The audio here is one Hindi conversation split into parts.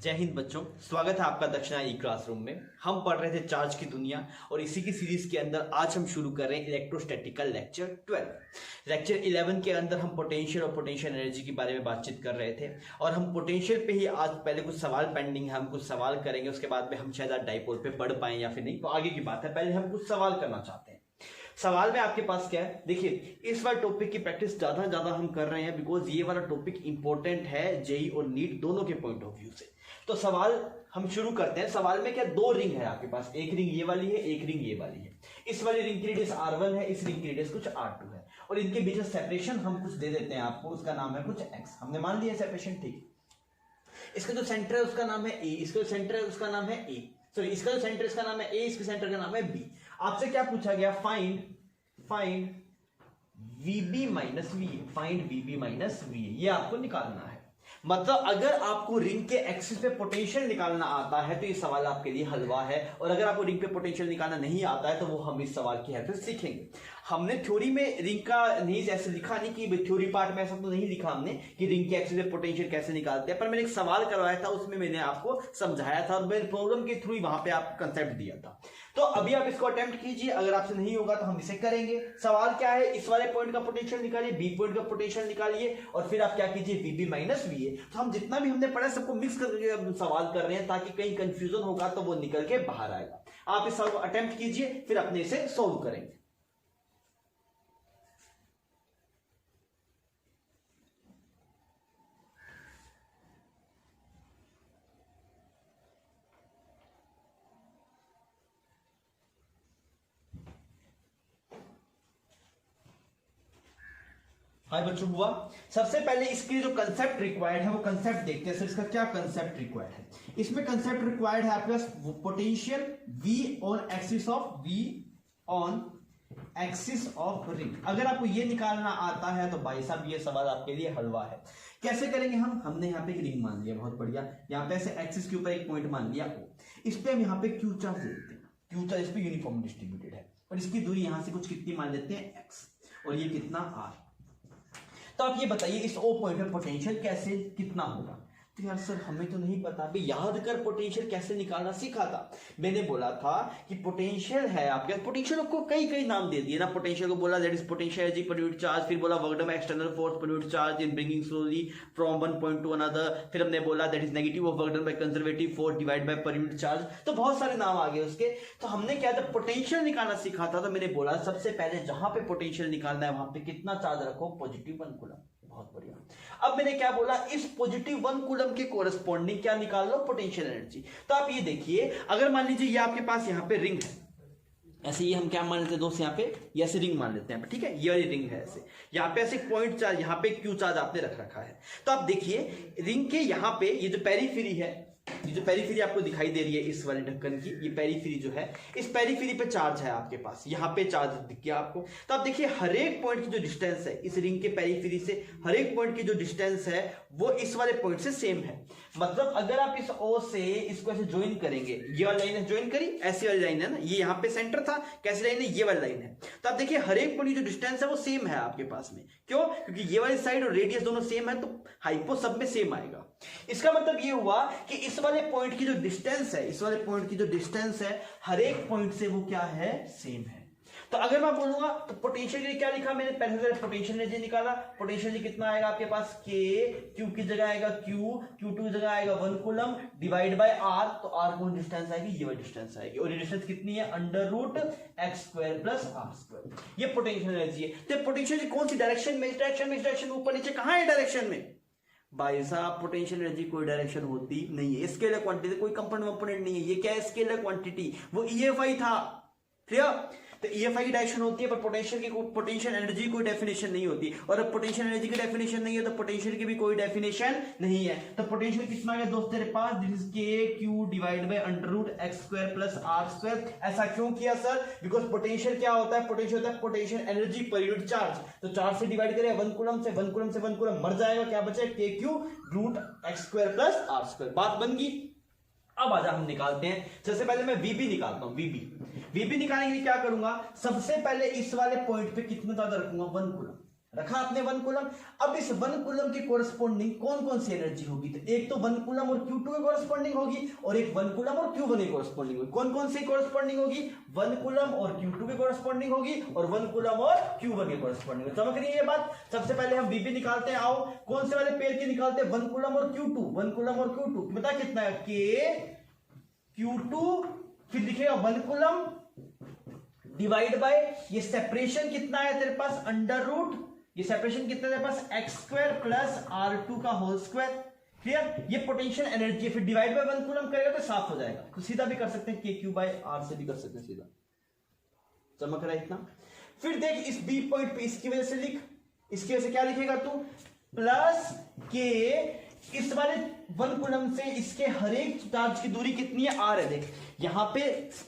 जय हिंद बच्चों, स्वागत है आपका दक्षिणा ई क्लासरूम में। हम पढ़ रहे थे चार्ज की दुनिया और इसी की सीरीज के अंदर आज हम शुरू कर रहे हैं इलेक्ट्रोस्टैटिकल लेक्चर 12। लेक्चर 11 के अंदर हम पोटेंशियल और पोटेंशियल एनर्जी के बारे में बातचीत कर रहे थे और हम पोटेंशियल पे ही आज पहले कुछ सवाल पेंडिंग है, हम कुछ सवाल करेंगे, उसके बाद में हम शायद आज डाइपोल पे पढ़ पाए या फिर नहीं, तो आगे की बात है। पहले हम कुछ सवाल करना चाहते हैं। सवाल में आपके पास क्या है, देखिए इस वाले टॉपिक की प्रैक्टिस ज्यादा हम कर रहे हैं बिकॉज ये वाला टॉपिक इंपॉर्टेंट है जेई और नीट दोनों के पॉइंट ऑफ व्यू से। तो सवाल हम शुरू करते हैं। सवाल में क्या, दो रिंग है आपके पास, एक रिंग ये वाली है, एक रिंग ये वाली है। इस वाली रिंग की रेडियस R1 है, इस रिंग की रेडियस कुछ R2 है और इनके बीच में सेपरेशन हम कुछ दे देते हैं आपको, उसका नाम है कुछ x। हमने मान लिया सेपरेशन, ठीक। इसका जो सेंटर है उसका नाम है A, इसका जो सेंटर है उसका नाम है A, सॉरी इसका जो सेंटर इसका नाम है A, इसके सेंटर का नाम है B। आपसे क्या पूछा गया, find VB minus VA, find VB minus VA, ये आपको निकालना है। मतलब अगर आपको रिंग के एक्सिस पे पोटेंशियल निकालना आता है तो ये सवाल आपके लिए हलवा है, और अगर आपको रिंग पे पोटेंशियल निकालना नहीं आता है तो वो हम इस सवाल की हेल्प से सीखेंगे। हमने थ्योरी में रिंग का नहीं ऐसे लिखा नहीं कि थ्योरी पार्ट में ऐसा तो नहीं लिखा हमने कि रिंग के एक्सिस पे पोटेंशियल कैसे निकालते हैं, पर मैंने एक सवाल करवाया था, उसमें मैंने आपको समझाया था और मैंने प्रॉब्लम के थ्रू वहां पे आपको कंसेप्ट दिया था। तो अभी आप इसको अटेम्प्ट कीजिए, अगर आपसे नहीं होगा तो हम इसे करेंगे। सवाल क्या है, इस वाले पॉइंट का पोटेंशियल निकालिए, बी पॉइंट का पोटेंशियल निकालिए और फिर आप क्या कीजिए, VB माइनस VA। तो हम जितना भी हमने पढ़ा सबको मिक्स करके सवाल कर रहे हैं ताकि कहीं कंफ्यूजन होगा तो वो निकल के बाहर आएगा। आप इस सवाल को अटेम्प्ट कीजिए, फिर अपने इसे सोल्व करेंगे। हाय बच्चों, हुआ। सबसे पहले इसके लिए जो कंसेप्ट रिक्वायर्ड है वो कंसेप्ट देखते हैं। सर इसका क्या कंसेप्ट रिक्वायर्ड है, इसमें कंसेप्ट रिक्वायर्ड है आपके पास potential V on axis of ring. अगर आपको ये निकालना आता है तो भाई साहब ये सवाल आपके लिए हलवा है। कैसे करेंगे हमने यहाँ पे एक रिंग मान लिया, बहुत बढ़िया। यहाँ पे ऐसे एक्सिस के ऊपर एक पॉइंट मान लिया O, इस पे हम यहाँ पे Q चार्ज दे देते हैं। Q चार्ज इस पे यूनिफॉर्म डिस्ट्रीब्यूटेड है और इसकी दूरी यहाँ से कुछ कितनी मान लेते हैं X, और ये कितना R। तो आप ये बताइए इस O पॉइंट पे पोटेंशियल कैसे कितना होगा। तो यार सर हमें तो नहीं पता, अभी याद कर पोटेंशियल कैसे निकालना सीखा था। मैंने बोला था कि पोटेंशियल है आपके, पोटेंशियल को कई नाम दे दिए ना। पोटेंशियल को बोला that is potential energy per unit charge, फिर बोला work done external force per unit charge in bringing slowly from one point two another, फिर हमने बोला that is negative of work done by conservative force divide by per unit charge. तो बहुत सारे नाम आ गए उसके। तो हमने क्या, जब पोटेंशियल निकालना सीखा था तो मैंने बोला सबसे पहले जहां पे पोटेंशियल निकालना है वहां पे कितना चार्ज रखो, पॉजिटिव 1 कूलम। बहुत बढ़िया। अब मैंने क्या बोला, इस पॉजिटिव 1 कूलम के कोरस्पॉन्डिंग क्या निकाल लो, पोटेंशियल एनर्जी। तो आप ये देखिए, अगर मान लीजिए ये आपके पास यहाँ पे रिंग है, ऐसे ये हम क्या मान लेते हैं दोस्त, यहाँ पे ये ऐसे रिंग मान लेते हैं, ठीक है। ये वाली रिंग है ऐसे, यहाँ पे ऐसे पॉइंट चार्ज, यहाँ पे Q चार्ज आपने रख रखा है। तो आप देखिए रिंग के यहाँ पे ये जो पेरीफेरी है, ये जो पेरीफेरी आपको दिखाई दे रही है इस वाले ढक्कन की, ये पेरीफेरी जो है, इस पेरीफेरी पे चार्ज है आपके पास, यहाँ पे चार्ज दिख गया आपको। तो आप देखिए हर एक पॉइंट की जो डिस्टेंस है इस रिंग के पेरीफेरी से, हर एक पॉइंट की जो डिस्टेंस है वो इस वाले पॉइंट से सेम है। मतलब अगर आप इस O से इसको ऐसे ज्वाइन करेंगे, ये वाली लाइन है ज्वाइन करी, ऐसी वाली लाइन है ना, ये यहाँ पे सेंटर था, कैसी लाइन है, ये वाली लाइन है। तो आप देखिए हर एक पॉइंट की जो डिस्टेंस है वो सेम है आपके पास में। क्यों? क्योंकि ये वाली साइड और रेडियस दोनों सेम है तो हाइपो सब में सेम आएगा। इसका मतलब ये हुआ कि इस वाले पॉइंट की जो डिस्टेंस है, इस वाले पॉइंट की जो डिस्टेंस है हर एक पॉइंट से वो क्या है, सेम है। तो अगर मैं बोलूंगा तो पोटेंशियल के लिए क्या लिखा मैंने, पहले पोटेंशियल एनर्जी निकाला। पोटेंशियल एनर्जी कितना आएगा आपके पास, K, Q की जगह आएगा Q, Q2 की जगह आएगा 1 कूलम डिवाइड बाय R। तो R कौन डिस्टेंस आएगी, ये वाली डिस्टेंस आएगी, और ये डिस्टेंस कितनी है, √x² + R²। ये पोटेंशियल एनर्जी है। तो पोटेंशियल कौन सी डायरेक्शन में, इस डायरेक्शन ऊपर नीचे, कहां है डायरेक्शन में भाई साहब, पोटेंशियल एनर्जी कोई डायरेक्शन होती नहीं है, स्केलर क्वांटिटी, कोई कंपोनेंट नहीं है। ये क्या है, स्केलर क्वांटिटी, वो EFI था, क्लियर। तो EFI की डायरेक्शन होती है पर पोटेंशियल एनर्जी की कोई डेफिनेशन नहीं होती, और अब पोटेंशियल एनर्जी की डेफिनेशन नहीं है तो पोटेंशियल की भी कोई डेफिनेशन नहीं है। तो पोटेंशियल कितना है दोस्त तेरे पास, this is KQ divide by √x² + R²। ऐसा क्यों किया सर, बिकॉज पोटेंशियल क्या होता है, पोटेंशियल होता है potential energy per unit charge. तो चार्ज से डिवाइड करें 1 कूलम से, 1 कूलम से 1 कूलम मर जाएगा, क्या बचे, KQ √x² + R²। बात बन गई। अब आजा हम निकालते हैं। सबसे पहले मैं VB निकालता हूं। VB निकालने के लिए क्या करूंगा, सबसे पहले इस वाले पॉइंट पे कितना ज्यादा रखूंगा, 1 कूलम। रखा आपने 1 कूलम। अब इस 1 कूलम के कोरस्पॉन्डिंग कौन कौन सी एनर्जी होगी, तो एक तो 1 कूलम और Q2 के कोरस्पॉन्डिंग होगी और एक 1 कूलम और Q1 के कोरस्पॉन्डिंग होगी। कौन कौन सी कोरस्पॉन्डिंग होगी, 1 कूलम और Q2 के कोरस्पॉन्डिंग होगी और 1 कूलम और Q1 के कोरस्पॉन्डिंग होगी। समझ रही है ये बात। सबसे पहले हम VB निकालते हैं। आओ कौन से वाले पेयर की निकालते हैं, 1 कूलम और Q2, 1 कूलम और Q2 बता कितना है, K Q2, फिर लिखेगा 1 कूलम डिवाइड बाय ये सेपरेशन कितना है तेरे पास, अंडर रूट, ये सेपरेशन कितना है तेरे पास, x स्क्वायर प्लस R2 का होल स्क्वायर। क्लियर, ये पोटेंशियल एनर्जी है। फिर डिवाइड बाय 1 कूलम करेगा तो साफ हो जाएगा, तो सीधा भी कर सकते हैं, KQ बाय R से भी कर सकते हैं सीधा। चमक रहा है इतना। फिर देख इस B पॉइंट पे इसकी वजह से लिख, इसकी वजह से क्या लिखेगा तू, प्लस K इस वाले 1 कूलम से इसके हर एक चार्ज की दूरी कितनी है, R है। देख यहां पे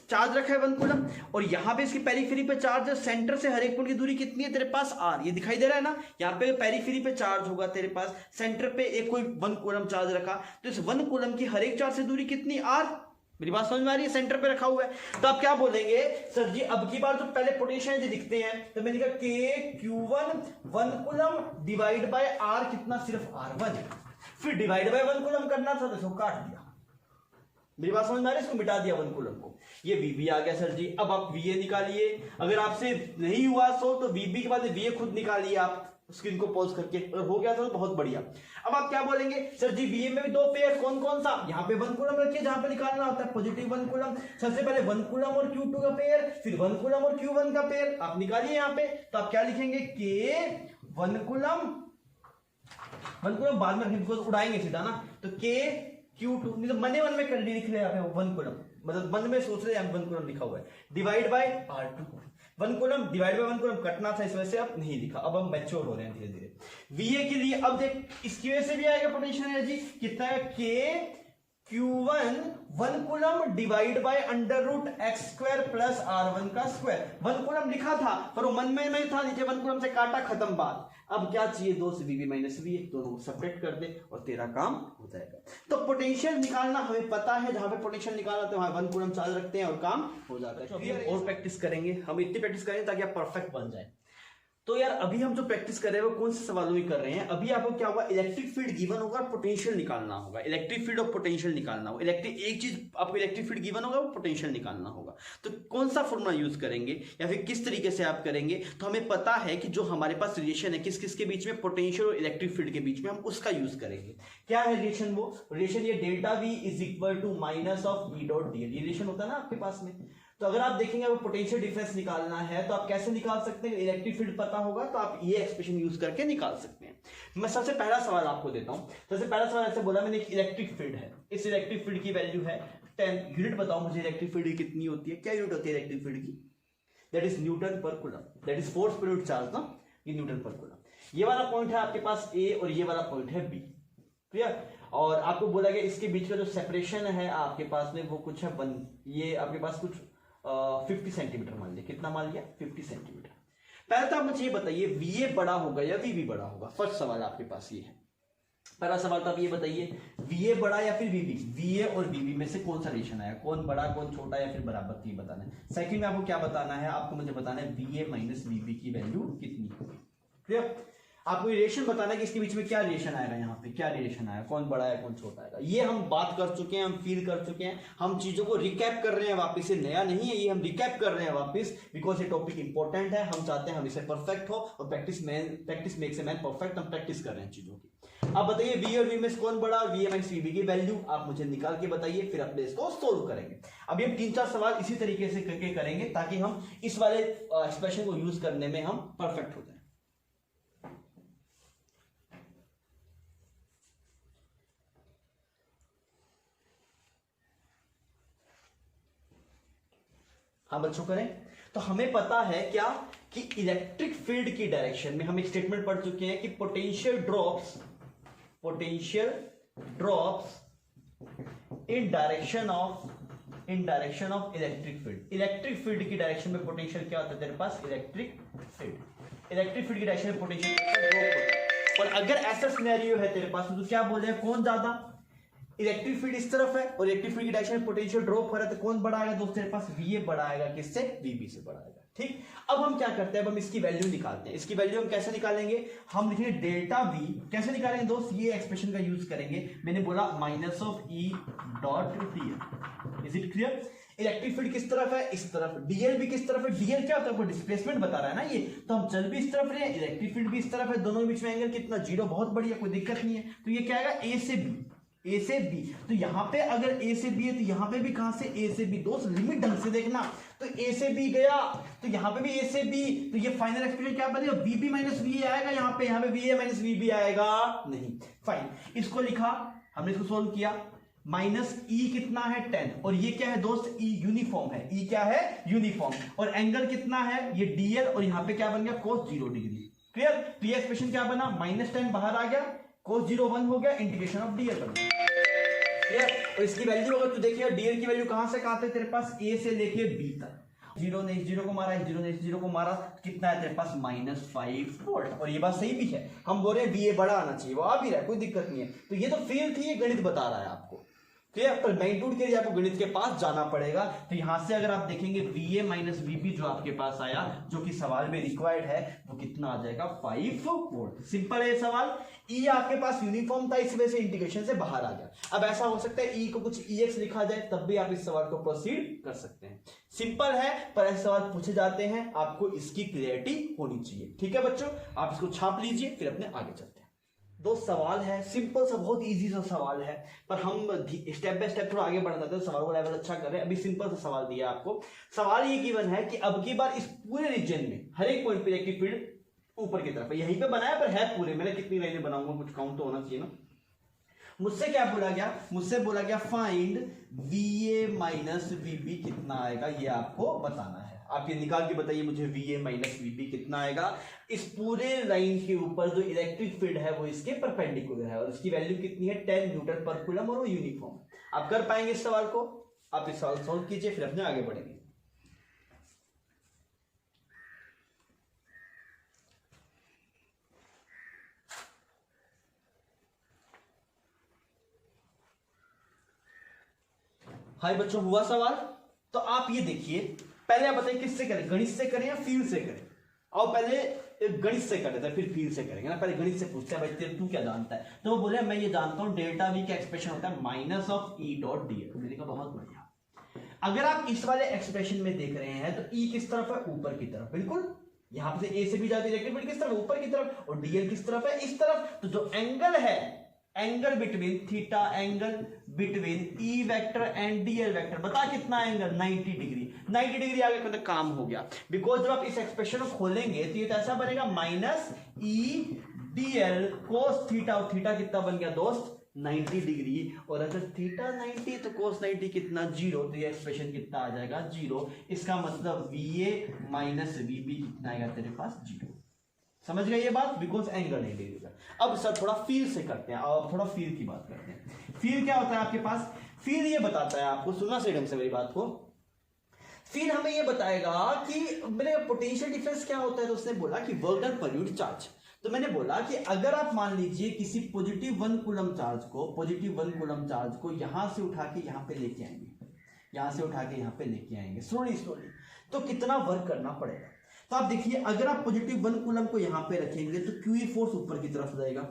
चार्ज रखा है 1 कूलम और यहां पे इसकी पेरीफेरी पे चार्ज है, सेंटर से हर एक पॉइंट की दूरी कितनी है तेरे पास, R। ये दिखाई दे रहा है ना, यहां पे पेरीफेरी पे चार्ज होगा तेरे पास, सेंटर पे एक कोई 1 कूलम चार्ज रखा, तो इस 1 कूलम की हर एक चार्ज से दूरी कितनी, R। मेरी बात समझ में आ रही है, सेंटर पे रखा हुआ है। तो आप क्या बोलेंगे सर जी, अब की बार जो पहले पोटेंशियल दिखते हैं तो मैंने कहा K Q1 1 coulomb divide bye R कितना, सिर्फ R1। फिर डिवाइड बाय 1 कूलम करना था तो इसको काट दिया। मेरी बात समझ में आ रही है, इसको मिटा दिया 1 कूलम को। ये VB आ गया सर जी। अब आप VA निकालिए, अगर आपसे नहीं हुआ सो तो VB के बाद VA खुद निकालिए आप स्क्रीन को पॉज करके, अगर हो गया तो बहुत बढ़िया। अब आप क्या बोलेंगे सर जी, VA में भी 2 पेयर, कौन कौन सा, यहाँ पे 1 कूलम रखिए जहां पे निकालना होता है पॉजिटिव 1 कूलम। सबसे पहले 1 कूलम और Q2 का पेयर, फिर 1 कूलम और Q1 का पेयर आप निकालिए यहाँ पे। तो आप क्या लिखेंगे, K 1 कूलम, 1 कूलम बाद में रखेंगे, उड़ाएंगे सीधा ना, तो K Q2 नहीं तो मन में कर लिख रहे हैं 1 कूलम, मतलब मन में सोच रहे हैं 1 कूलम लिखा हुआ है, divide by R2। 1 coulomb divide bye 1 coulomb कटना था, इस वजह से अब नहीं लिखा। अब हम मैच्योर हो रहे हैं धीरे धीरे। VA के लिए अब देख इसकी वजह से भी आएगा पोटेंशियल एनर्जी, कितना है, K Q1 1 coulomb divide by under root x square plus R1 का स्क्वायर। 1 कूलम लिखा था पर वो मन में नहीं था, नीचे 1 कूलम से काटा, खत्म बात। अब क्या चाहिए, 2 से VB माइनस VA, दोनों सेपरेट कर दे और तेरा काम हो जाएगा। तो पोटेंशियल निकालना हमें पता है, जहां पे पोटेंशियल निकालना तो वहां 1 कूलम चार्ज रखते हैं और काम हो जाता है। और प्रैक्टिस करेंगे, हम इतनी प्रैक्टिस करेंगे ताकि आप परफेक्ट बन जाए। तो यार अभी हम जो प्रैक्टिस कर रहे हैं वो कौन से सवालों में कर रहे हैं, अभी आपको क्या होगा, इलेक्ट्रिक फील्ड गिवन होगा, पोटेंशियल निकालना होगा। इलेक्ट्रिक फील्ड और पोटेंशियल निकालना होगा। इलेक्ट्रिक एक चीज आपको इलेक्ट्रिक फील्ड गिवन होगा, वो पोटेंशियल निकालना होगा। तो कौन सा फॉर्मूला यूज करेंगे या फिर किस तरीके से आप करेंगे, तो हमें पता है कि जो हमारे पास रिलेशन है किस किस के बीच में, पोटेंशियल और इलेक्ट्रिक फील्ड के बीच में, हम उसका यूज करेंगे। क्या है रिलेशन, वो रिलेशन ये delta V is equal to minus of E dot dl, ये रिलेशन होता है ना आपके पास में। तो अगर आप देखेंगे वो पोटेंशियल डिफरेंस निकालना है तो आप कैसे निकाल सकते हैं, इलेक्ट्रिक फील्ड पता होगा तो आप ये एक्सप्रेशन यूज करके निकाल सकते हैं। मैं सबसे पहला सवाल आपको देता हूं। सबसे पहला सवाल ऐसे बोला मैंने, इलेक्ट्रिक फील्ड है, इस इलेक्ट्रिक फील्ड की वैल्यू है 10। यूनिट बताओ मुझे इलेक्ट्रिक फील्ड कितनी होती है, क्या यूनिट होती है इलेक्ट्रिक फील्ड की, that is Newton per coulomb, that is force per unit charge ना, ये न्यूटन पर कूलम। ये वाला पॉइंट है आपके पास A और ये वाला पॉइंट है B। क्लियर। और आपको बोला गया इसके बीच का जो सेपरेशन है आपके पास में वो कुछ है 1, ये आपके पास कुछ 50 सेंटीमीटर मान लिया, कितना मान लिया, 50 सेंटीमीटर। पहले तो आप मुझे ये बताइए VA बड़ा होगा या VB बड़ा होगा, फर्स्ट सवाल आपके पास ये है। पहला सवाल तो आप ये बताइए VA बड़ा या फिर VB, VA और VB में से कौन सा रिलेशन आया, कौन बड़ा कौन छोटा या फिर बराबर, तो ये बताना है। सेकंड में आपको क्या बताना है, आपको मुझे बताना है VA माइनस VB की वैल्यू कितनी होगी। क्लियर। आपको रिलेशन बताना है कि इसके बीच में क्या रिलेशन आएगा, यहाँ पे क्या रिलेशन आएगा, कौन बड़ा है कौन छोटा आएगा। ये हम बात कर चुके हैं, हम फील कर चुके हैं, हम चीजों को रिकैप कर रहे हैं वापस, से नया नहीं है ये, हम रिकैप कर रहे हैं वापस, बिकॉज ये टॉपिक इंपॉर्टेंट है। हम चाहते हैं हम इसे परफेक्ट हो और practice makes a man perfect, हम प्रैक्टिस कर रहे हैं चीजों की। अब बताइए V और V में से कौन बड़ा और VA माइनस VB की वैल्यू आप मुझे निकाल के बताइए, फिर अपने इसको सोल्व करेंगे। अभी हम 3-4 सवाल इसी तरीके से करके करेंगे ताकि हम इस वाले एक्सप्रेशन को यूज करने में हम परफेक्ट हो जाए। हाँ बच्चों करें। तो हमें पता है क्या कि इलेक्ट्रिक फील्ड की डायरेक्शन में हम एक स्टेटमेंट पढ़ चुके हैं कि potential drops in direction of electric field. Electric field की डायरेक्शन में पोटेंशियल क्या होता है तेरे पास, इलेक्ट्रिक फील्ड की डायरेक्शन में पोटेंशियल ड्रॉप होता है। और अगर ऐसा सिनेरियो है तेरे पास तो क्या बोले, कौन ज्यादा, इलेक्ट्रिक फील्ड इस तरफ है और इलेक्ट्रिक फील्ड की डायरेक्शन में पोटेंशियल ड्रॉप हो रहा है, तो कौन बड़ा आएगा दोस्त तेरे पास, VA बड़ा आएगा, किससे, VB से बड़ा आएगा। ठीक। अब हम क्या करते हैं, अब हम इसकी वैल्यू निकालते हैं। इसकी वैल्यू हम कैसे निकालेंगे, हम लिखेंगे डेल्टा वी। कैसे निकालेंगे दोस्त, ये एक्सप्रेशन का यूज करेंगे। मैंने बोला minus of E dot D. Is it clear. Electric field किस तरफ है, इस तरफ। डीएल भी किस तरफ है, डीएल क्या होता है, डिस्प्लेसमेंट बता रहा है ना ये, तो हम चल भी इस तरफ रहे, इलेक्ट्रिक फील्ड भी इस तरफ है, दोनों के बीच में एंगल कितना, 0। बहुत बढ़िया, कोई दिक्कत नहीं है। तो ये क्या आएगा, ए से बी, ए से बी। तो यहां पे अगर ए से बी है तो यहां पे भी कहां से, ए से बी। दोस्त लिमिट ढंग से देखना, तो ए से बी गया तो यहां पे भी ए से बी, तो ये फाइनल एक्सप्रेशन क्या बनेगा, वी बी माइनस वी आएगा। यहां पे V A minus V B आएगा नहीं। फाइन, इसको लिखा हमने, इसको सोल्व किया। माइनस ई कितना है 10, और ये क्या है दोस्त, ई यूनिफॉर्म है। ई क्या है, यूनिफॉर्म। और एंगल कितना है, ये डीएल, और यहां पे क्या बन गया, cos 0 डिग्री। क्लियर। तो ये एक्सप्रेशन क्या बना, -10 बाहर आ गया, cos 0 1 हो गया, इंटीग्रेशन ऑफ डीएल बन गया। क्लियर। और इसकी वैल्यू अगर तू देखिए, डीएल की वैल्यू कहां से कहां तक तेरे पास, ए से लेके बी तक। 0 ने 0 को मारा, 0 ने 0 को मारा, कितना है तेरे पास, -5 वोल्ट। और ये बात सही भी है, हम बोल रहे हैं वी ए बड़ा आना चाहिए, वो आ भी रहा है, कोई दिक्कत नहीं है। तो ये तो फील्ड थी, ये गणित बता रहा है आपको। क्लियर। पर मैग्नीट्यूड के लिए आपको गणित के पास जाना पड़ेगा। तो यहां से अगर आप देखेंगे वी ए माइनस वीबी जो आपके पास आया, जो कि सवाल में रिक्वायर्ड है, वो कितना आ जाएगा, 5 वोल्ट। सिंपल है सवाल। ई आपके पास यूनिफॉर्म था, इस वजह से इंटीग्रेशन से बाहर आ गया। अब ऐसा हो सकता है ई को कुछ ईएक्स लिखा जाए, तब भी आप इस सवाल को प्रोसीड कर सकते हैं। सिंपल है, पर ऐसे सवाल पूछे जाते हैं, आपको इसकी क्लियरिटी होनी चाहिए। ठीक है बच्चों, आप इसको छाप लीजिए, फिर अपने आगे चलते हैं। दो सवाल है, सिंपल सा, बहुत इजी सा सवाल है, पर हम स्टेप बाय स्टेप थोड़ा आगे बढ़ जाते हैं, सवाल को लेवल अच्छा कर रहे हैं। अभी सिंपल सा सवाल दिया आपको। सवाल ये गिवन है कि अब की बार इस पूरे रीजन में हर एक पॉइंट पे इलेक्ट्रिक फील्ड ऊपर की तरफ है। यहीं पे बनाया, पर है पूरे। मैंने कितनी लाइनें बनाऊंगा, कुछ काउंट तो होना चाहिए ना। मुझसे क्या बोला गया, मुझसे बोला गया फाइंड वी ए माइनस वीबी कितना आएगा, ये आपको बताना है। आप ये निकाल के बताइए मुझे वी ए माइनस वीबी कितना आएगा। इस पूरे लाइन के ऊपर जो इलेक्ट्रिक फील्ड है वो इसके परपेंडिकुलर है, और इसकी वैल्यू कितनी है, 10 न्यूटन पर कूलम, और वो यूनिफॉर्म। आप कर पाएंगे इस सवाल को, आप इस सवाल सॉल्व कीजिए, फिर अपने आगे बढ़ेंगे। हाय बच्चों, हुआ सवाल। तो आप ये देखिए, पहले आप बताइए किससे करें, गणित से करें या फील्ड से करें। और पहले गणित से कर लेते हैं, फिर फील्ड से करेंगे ना। पहले गणित से पूछते हैं, भाई तेरे तू क्या जानता है। तो वो बोले मैं ये जानता हूं, डेल्टा वी का एक्सप्रेशन होता है minus of E dot D. मैंने कहा बहुत बढ़िया। अगर आप इस वाले एक्सप्रेशन में देख रहे हैं तो ई किस तरफ है, ऊपर की तरफ। बिल्कुल, यहां से ए से भी जाती है, किस तरफ, ऊपर की तरफ। और डीएल किस तरफ है, इस तरफ। तो जो एंगल है, angle between theta, angle between E vector and DL vector, बता कितना एंगल, 90 डिग्री। 90 डिग्री आगे मतलब काम हो गया। बिकॉज जब आप इस एक्सप्रेशन को खोलेंगे तो ये तो ऐसा बनेगा, माइनस ई डीएल कोस थीटा। और थीटा कितना बन गया दोस्त, 90 डिग्री। और अगर थीटा 90 तो कोस 90 कितना, 0। तो ये एक्सप्रेशन कितना आ जाएगा, 0। इसका मतलब वी ए माइनस वीबी कितना आएगा तेरे पास, 0। समझ गए ये बात, बिकॉज एंगल नहीं डिग्री। अब सर थोड़ा फील से करते हैं, और थोड़ा फील की बात करते हैं। फील क्या होता है आपके पास, फील ये बताता है आपको, सुनना सही ढंग से मेरी बात को। फील हमें ये बताएगा कि मेरे पोटेंशियल डिफरेंस क्या होता है। तो उसने बोला कि work done per unit charge. तो मैंने बोला कि अगर आप मान लीजिए किसी पॉजिटिव 1 कूलम चार्ज को यहां से उठा के यहां पे लेके आएंगे, यहां से उठा के यहां पे लेके आएंगे स्लोली, तो कितना वर्क करना पड़ेगा। तो आप देखिए, अगर आप पॉजिटिव 1 कूलम को यहां पे रखेंगे तो क्यूई फोर्स ऊपर की तरफ जाएगा।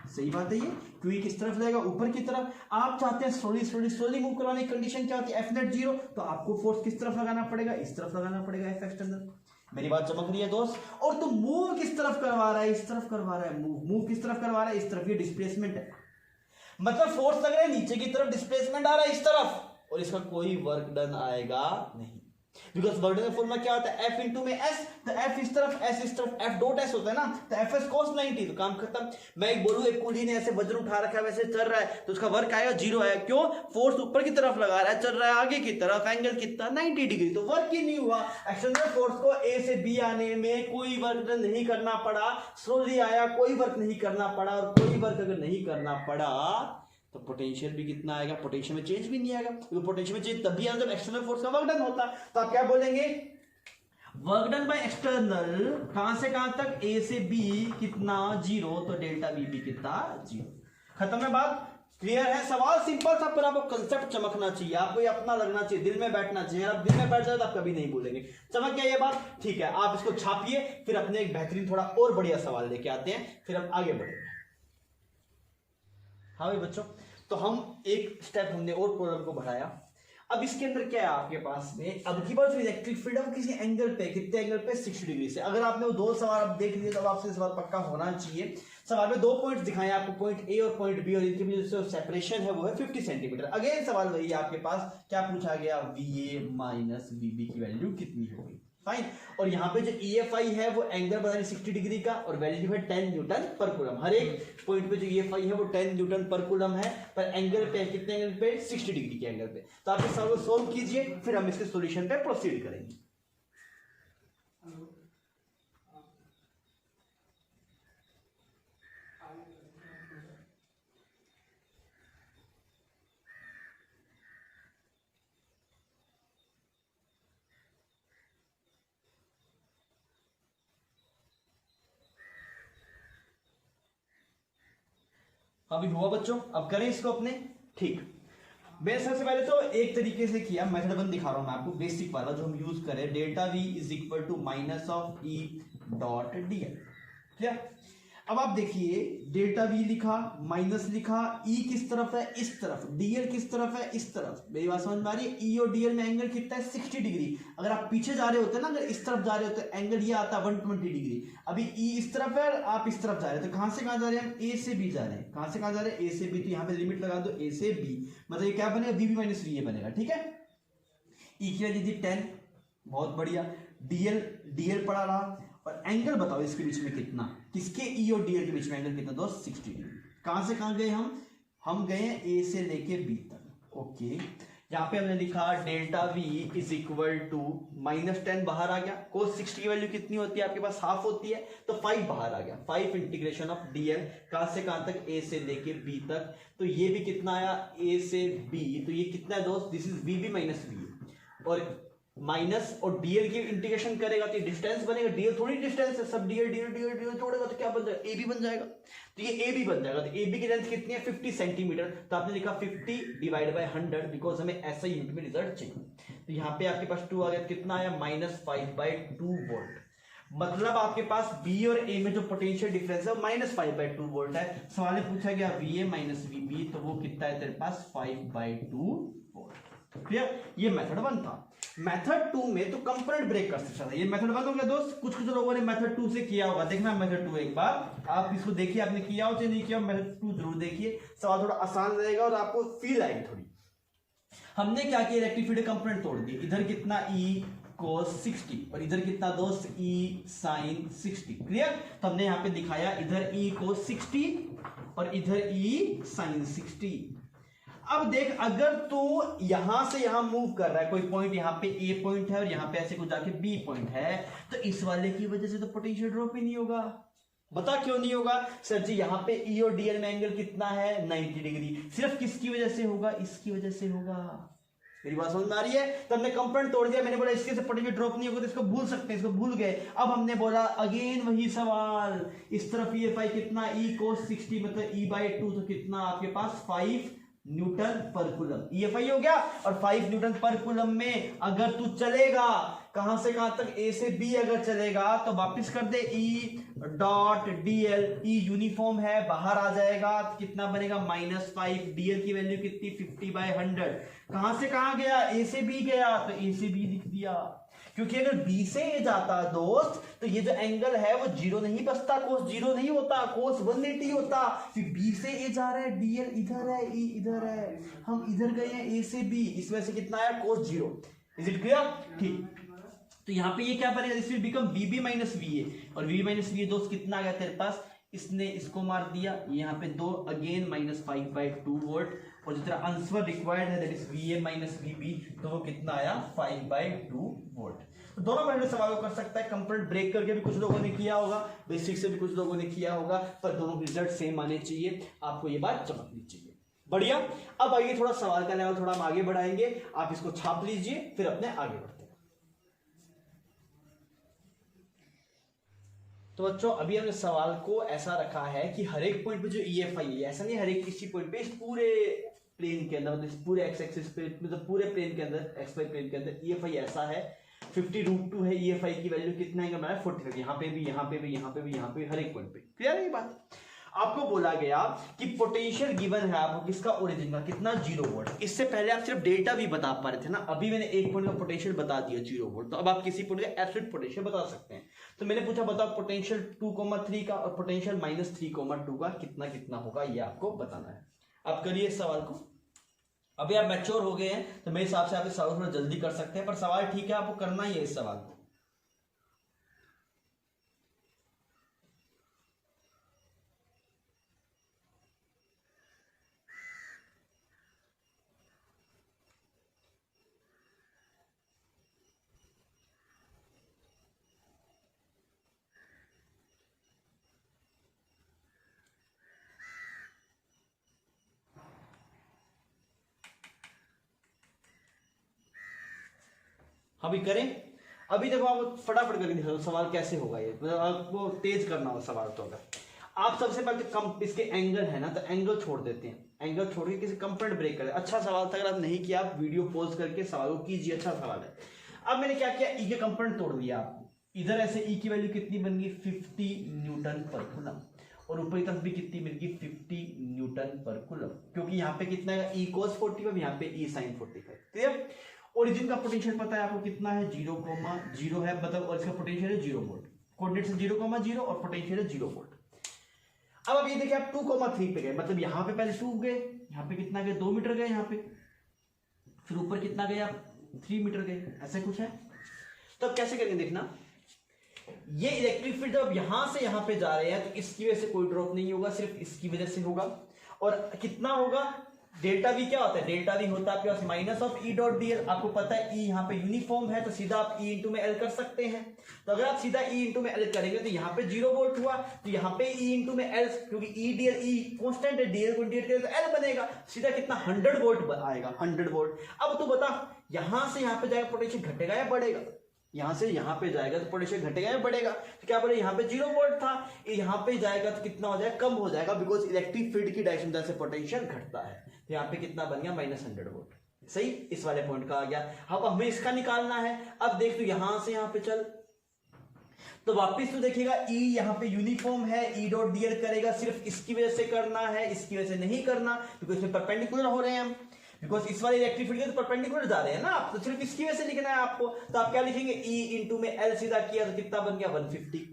सही बात है, ये क्यूई किस तरफ जाएगा, ऊपर की तरफ। आप चाहते हैं स्लोली मूव करवाने की कंडीशन क्या होती है, एफ नेट 0। तो आपको फोर्स किस तरफ लगाना पड़ेगा, इस तरफ लगाना पड़ेगा, एफ एक्सटर्नल। मेरी बात चमक रही है दोस्त। और तो मूव किस तरफ करवा रहा है, इस तरफ करवा रहा है। मूव किस तरफ करवा रहा है, इस तरफ। ये डिस्प्लेसमेंट है, मतलब फोर्स लग रहा है नीचे की तरफ, डिस्प्लेसमेंट आ रहा है इस तरफ, और इसका कोई वर्क डन आएगा नहीं। बिकॉज वर्क डन का फॉर्मूला क्या होता है, एफ इंटू में एस। तो एफ इस तरफ, एस इस तरफ, एफ डॉट एस होता है ना। तो एफ एस कोस 90, तो काम खत्म। मैं एक बोलूं, एक कुली ने ऐसे वज्र उठा रखा है, वैसे चल रहा है, तो उसका वर्क आएगा 0 आएगा। क्यों, फोर्स ऊपर की तरफ लगा रहा है, चल रहा है आगे की तरफ, एंगल कितना, 90 डिग्री। तो वर्क ही नहीं हुआ। एक्सटर्नल फोर्स को ए से बी आने में कोई वर्क नहीं करना पड़ा, स्लोली आया, कोई वर्क नहीं करना पड़ा। और कोई वर्क अगर नहीं करना पड़ा तो पोटेंशियल भी कितना आएगा, पोटेंशियल में चेंज भी नहीं आएगा। तो पोटेंशियल में चेंज तभी आएगा जब एक्सटर्नल फोर्स का वर्क डन होता। तो आप क्या बोलेंगे, वर्क डन बाय एक्सटर्नल कहां से कहां तक, ए से बी कितना, 0। तो डेल्टा वी बी कितना, 0। खत्म है बात। क्लियर है? सवाल सिंपल था पर आपको कंसेप्ट चमकना चाहिए, आपको ये अपना लगना चाहिए, दिल में बैठना चाहिए। आप दिल में बैठ जाए तो आप कभी नहीं भूलेंगे। चमक गया ये बात? ठीक है, आप इसको छापिए, फिर अपने एक बेहतरीन थोड़ा और बढ़िया सवाल लेके आते हैं, फिर हम आगे बढ़ेंगे। हाँ भाई बच्चों, तो हम एक स्टेप हमने और प्रॉब्लम को बढ़ाया। अब इसके अंदर क्या है आपके पास में, अब की बात इलेक्ट्रिक फील्ड है किसी एंगल पे, कितने एंगल पे, 60 डिग्री से। अगर आपने वो दो सवाल आप देख लिए तो आपसे सवाल पक्का होना चाहिए। सवाल में दो पॉइंट्स दिखाए आपको, पॉइंट ए और पॉइंट बी, और इनके बीच जो सेपरेशन है वो है 50 सेंटीमीटर। अगेन सवाल वही है आपके पास, क्या पूछा गया, वीए माइनस वीबी की वैल्यू कितनी होगी। फाइन। और यहाँ पे जो EFI है वो एंगल बता 60 डिग्री का, और वैल्यू है 10 न्यूटन पर कूलम। हर एक पॉइंट पे जो EFI है वो 10 न्यूटन पर कूलम है, पर एंगल पे कितने एंगल पे, 60 डिग्री के एंगल पे। तो आप इस सवाल को सोल्व कीजिए, फिर हम इसके सॉल्यूशन पे प्रोसीड करेंगे। अभी हुआ बच्चों, अब करें इसको अपने। ठीक, मैं सबसे पहले तो एक तरीके से किया, मेथड वन दिखा रहा हूं मैं आपको, बेसिक वाला जो हम यूज करें, delta V is equal to minus of E dot DL. क्या? अब आप देखिए, डेल्टा वी लिखा, माइनस लिखा, ई किस तरफ है, इस तरफ, डीएल किस तरफ है, इस तरफ। मेरी बात समझ में आ रही है? ई और डीएल में एंगल कितना है, 60 डिग्री। अगर आप पीछे जा रहे होते हैं ना, अगर इस तरफ जा रहे होते एंगल ये आता है 120 डिग्री। अभी ई इस तरफ है, आप इस तरफ जा रहे हैं, तो कहां से कहां जा रहे हैं हम, ए से बी जा रहे हैं। कहां से कहां जा रहे हैं, ए से बी। तो यहाँ पे लिमिट लगा दो, ए से बी, मतलब ये क्या बनेगा, बीबी माइनस वी बनेगा। ठीक है, ई की वैल्यू थी 10, बहुत बढ़िया। डीएल पड़ा रहा, और एंगल बताओ इसके बीच में कितना, किसके ई और डीएल के बीच में एंगल कितना, दोस्त 60 डिग्री। कहां से कहां गए हम गए हैं ए से लेके बी तक। ओके, यहां पे हमने लिखा delta V is equal to -10 बाहर आ गया। कोस 60 की वैल्यू कितनी होती है आपके पास, हाफ होती है, तो 5 बाहर आ गया। 5 इंटीग्रेशन ऑफ डीएल, कहां से कहां तक, ए से लेके बी तक। तो ये भी कितना आया, ए से बी, तो ये कितना है दोस्त, this is VB minus V. और माइनस और डीएल की इंटीग्रेशन करेगा तो डिस्टेंस बनेगा, डीएल थोड़ी डिस्टेंस है, सब डीएल डीएल डीएल डीएल तोड़ेगा तो क्या बन जाएगा, ए बी बन जाएगा। तो ये ए बी बन जाएगा। तो ए बी की लेंथ कितनी है, 50 सेंटीमीटर। तो आपने लिखा 50 डिवाइड बाय 100, बिकॉज हमें ऐसा यूनिट में रिजल्ट चाहिए। तो यहाँ पे आपके पास 2 आ गया, कितना आया, -5/2 वोल्ट। मतलब आपके पास बी और ए में जो पोटेंशियल डिफरेंस है वो -5/2 वोल्ट है। सवाल में पूछा गया वीए माइनस वीबी, तो वो कितना है तेरे पास, 5/2 वोल्ट। क्लियर? ये मेथड 1 था। मेथड 2 में तो कंपोनेंट ब्रेक कर सकता था। ये मेथड 1 हो गया दोस्त। कुछ लोगों ने मेथड 2 से किया होगा, देखना मेथड 2 एक बार आप इसको देखिए, आपने किया हो चाहे नहीं किया, मेथड 2 जरूर देखिए, सवाल थोड़ा आसान रहेगा और आपको फील आएगी थोड़ी। हमने क्या किया, इलेक्ट्रिक फील्ड कंपोनेंट तोड़ दिए। इधर कितना ई cos 60 और इधर कितना दोस्त E sin 60। क्लियर? तो हमने यहां पे दिखाया, इधर E cos 60 और इधर E sin 60। अब देख, अगर तो यहां से यहां मूव कर रहा है, कोई पॉइंट यहां पे ए पॉइंट है और यहां पे ऐसे कुछ जाके बी पॉइंट है, तो इस वाले की वजह से तो पोटेंशियल ड्रॉप ही नहीं होगा। बता क्यों नहीं होगा? सर जी यहाँ पे ई और डीएल में एंगल कितना है, 90 डिग्री। सिर्फ किसकी वजह से होगा, इसकी वजह से होगा। मेरी बात समझ में आ रही है? तो हमने कंपोनेंट तोड़ दिया, मैंने बोला इसके से पोटेंशियल ड्रॉप नहीं होगा, तो इसको भूल सकते हैं, इसको भूल गए। अब हमने बोला अगेन वही सवाल, इस तरफ EFI कितना, E cos 60 मतलब E/2, तो कितना आपके पास 5 न्यूटन पर कूलम। EFI हो गया, और 5 न्यूटन पर कूलम में अगर तू चलेगा कहां से कहां तक, ए से बी अगर चलेगा तो वापस कर दे E dot DL. E uniform है, बाहर आ जाएगा, कितना बनेगा, -5। डीएल की वैल्यू कितनी, 50/100। कहां से कहां गया, ए से बी गया, तो ए से बी लिख दिया। क्योंकि अगर बी से ए जाता दोस्त, तो ये जो एंगल है वो 0 नहीं बचता, कोस 0 नहीं होता, कोस 180 होता। फिर बी से ए जा रहा है, डीएल इधर है, ई इधर है, हम इधर गए हैं ए से बी, इस वजह से कितना आया, कोस 0। Is it clear? ठीक, तो यहां पे ये क्या बनेगा, this will become VB minus वीए, और वीबी माइनस वीए दोस्त कितना आ गया तेरे पास, इसने इसको मार दिया, यहाँ पे 2 अगेन -5/2 वोल्ट, और जो तेरा आंसर रिक्वायर्ड है that is VA minus VB, तो वो कितना आया, 5/2 वोल्ट। तो दोनों मेथड सवाल कर सकता है, कंपोनेंट ब्रेक करके भी कुछ लोगों ने किया होगा, बेसिक से भी कुछ लोगों ने किया होगा, पर दोनों के रिजल्ट सेम आने चाहिए, आपको ये बात चमकनी चाहिए। बढ़िया। अब आइए थोड़ा सवाल का लेवल थोड़ा हम आगे बढ़ाएंगे, आप इसको छाप लीजिए, फिर अपने आगे बढ़ते हैं। तो बच्चों अभी हमने सवाल को ऐसा रखा है कि हर एक पॉइंट पे जो EFI है, ऐसा नहीं हर एक किसी पॉइंट पे, इस पूरे प्लेन के अंदर, मतलब इस पूरे एक्स एक्सिस पे, मतलब पूरे प्लेन के अंदर, XY प्लेन के अंदर EFI ऐसा है 50√2 है। EFI की वैल्यू कितना है, 45, यहाँ पे भी, यहाँ पे भी, यहाँ पे भी, यहाँ पे हर एक पॉइंट पे। क्लियर है ये बात। आपको बोला गया कि पोटेंशियल गिवन है आपको किसका, ओरिजिन का, कितना, 0 वोल्ट। इससे पहले आप सिर्फ डेल्टा भी बता पा रहे थे ना, अभी मैंने एक पॉइंट का पोटेंशियल बता दिया 0 वोल्ट, तो अब आप किसी पॉइंट का एब्सोल्यूट पोटेंशियल बता सकते हैं। तो मैंने पूछा बताओ पोटेंशियल 2,3 का और पोटेंशियल -3,2 का कितना कितना होगा, ये आपको बताना है। आप करिए इस सवाल को। अभी आप मैच्योर हो गए हैं तो मेरे हिसाब से आप इस सवाल थोड़ा जल्दी कर सकते हैं, पर सवाल ठीक है, आपको करना ही है इस सवाल को। अभी करें। अभी देखो आप फटाफट करके दिखा दो सवाल कैसे होगा ये, मतलब आपको तेज करना हो सवाल। तो अगर आप सबसे पहले कम इसके एंगल है ना, तो एंगल छोड़ देते हैं, एंगल छोड़ के किसी कंपोनेंट ब्रेक करें। अच्छा सवाल था, अगर आप नहीं किया आप वीडियो पॉज करके सवाल को कीजिए, अच्छा सवाल है। अब मैंने क्या किया, ई के कंपोनेंट तोड़ दिया आपको। इधर ऐसे ई की वैल्यू कितनी बन गई, 50 न्यूटन पर कूलम, और ऊपरी तरफ भी कितनी मिल गई, 50 न्यूटन पर कूलम, क्योंकि यहाँ पे कितना है, ई cos 45, यहाँ पे ई sin 45। क्लियर। ओरिजिन का पोटेंशियल पता है आपको कितना है, 0,0 है, मतलब, और इसका पोटेंशियल है 0 वोल्ट। कोऑर्डिनेट से 0,0 और पोटेंशियल है 0 वोल्ट। अब ये देखिए आप 2,3 पे गए, मतलब यहाँ पे पहले 2 गए, यहाँ पे कितना गए, 2 मीटर गए यहाँ पे, फिर ऊपर कितना गए आप, 3 मीटर गए, ऐसे कुछ है। तो अब कैसे करेंगे देखना, ये इलेक्ट्रिक फील्ड जब यहां से यहां पे जा रहे हैं तो इसकी वजह से कोई ड्रॉप नहीं होगा, सिर्फ इसकी वजह से होगा। और कितना होगा, डेल्टा वी क्या होता है, डेल्टा वी होता है आपके पास minus of E dot D L. आपको पता है ई यहाँ पे यूनिफॉर्म है, तो सीधा आप ई इंटू में एल कर सकते हैं। तो अगर आप सीधा ई इंटू में एल करेंगे तो यहाँ पे 0 वोल्ट हुआ, तो यहाँ पे ई इंटू में एल, क्योंकि ई डी एल, ई कॉन्स्टेंट है, डी एल को इंटीग्रेट करें तो एल बनेगा, सीधा कितना 100 वोल्ट आएगा, 100 वोल्ट। अब तू बता यहां से यहाँ पे जाएगा पोटेंशियल घटेगा या बढ़ेगा, यहां से यहां पे जाएगा तो पोटेंशियल घटेगा या बढ़ेगा। तो क्या बोले, यहाँ पे 0 वोल्ट था, यहाँ पे जाएगा तो कितना हो जाएगा, कम हो जाएगा, बिकॉज इलेक्ट्रिक फील्ड की डायरेक्शन जैसे पोटेंशियल घटता है। तो यहाँ पे कितना बन गया, -100 वोल्ट। सही, इस वाले पॉइंट का आ गया। अब हमें इसका निकालना है। अब देख तू यहां से यहां पे चल, तो वापिस तो देखिएगा ई यहाँ पे यूनिफॉर्म है, ई डॉट डी एल करेगा, सिर्फ इसकी वजह से करना है, इसकी वजह से नहीं करना, क्योंकि इसमें परपेंडिकुलर हो रहे हैं हम, बिकॉज इस वाले इलेक्ट्रिक फील्ड के तो परपेंडिकुलर जा रहे हैं ना आप, तो सिर्फ इसकी वजह से लिखना है आपको। तो आप क्या लिखेंगे, ई इंटू में एल सीधा किया तो कितना बन गया, 150।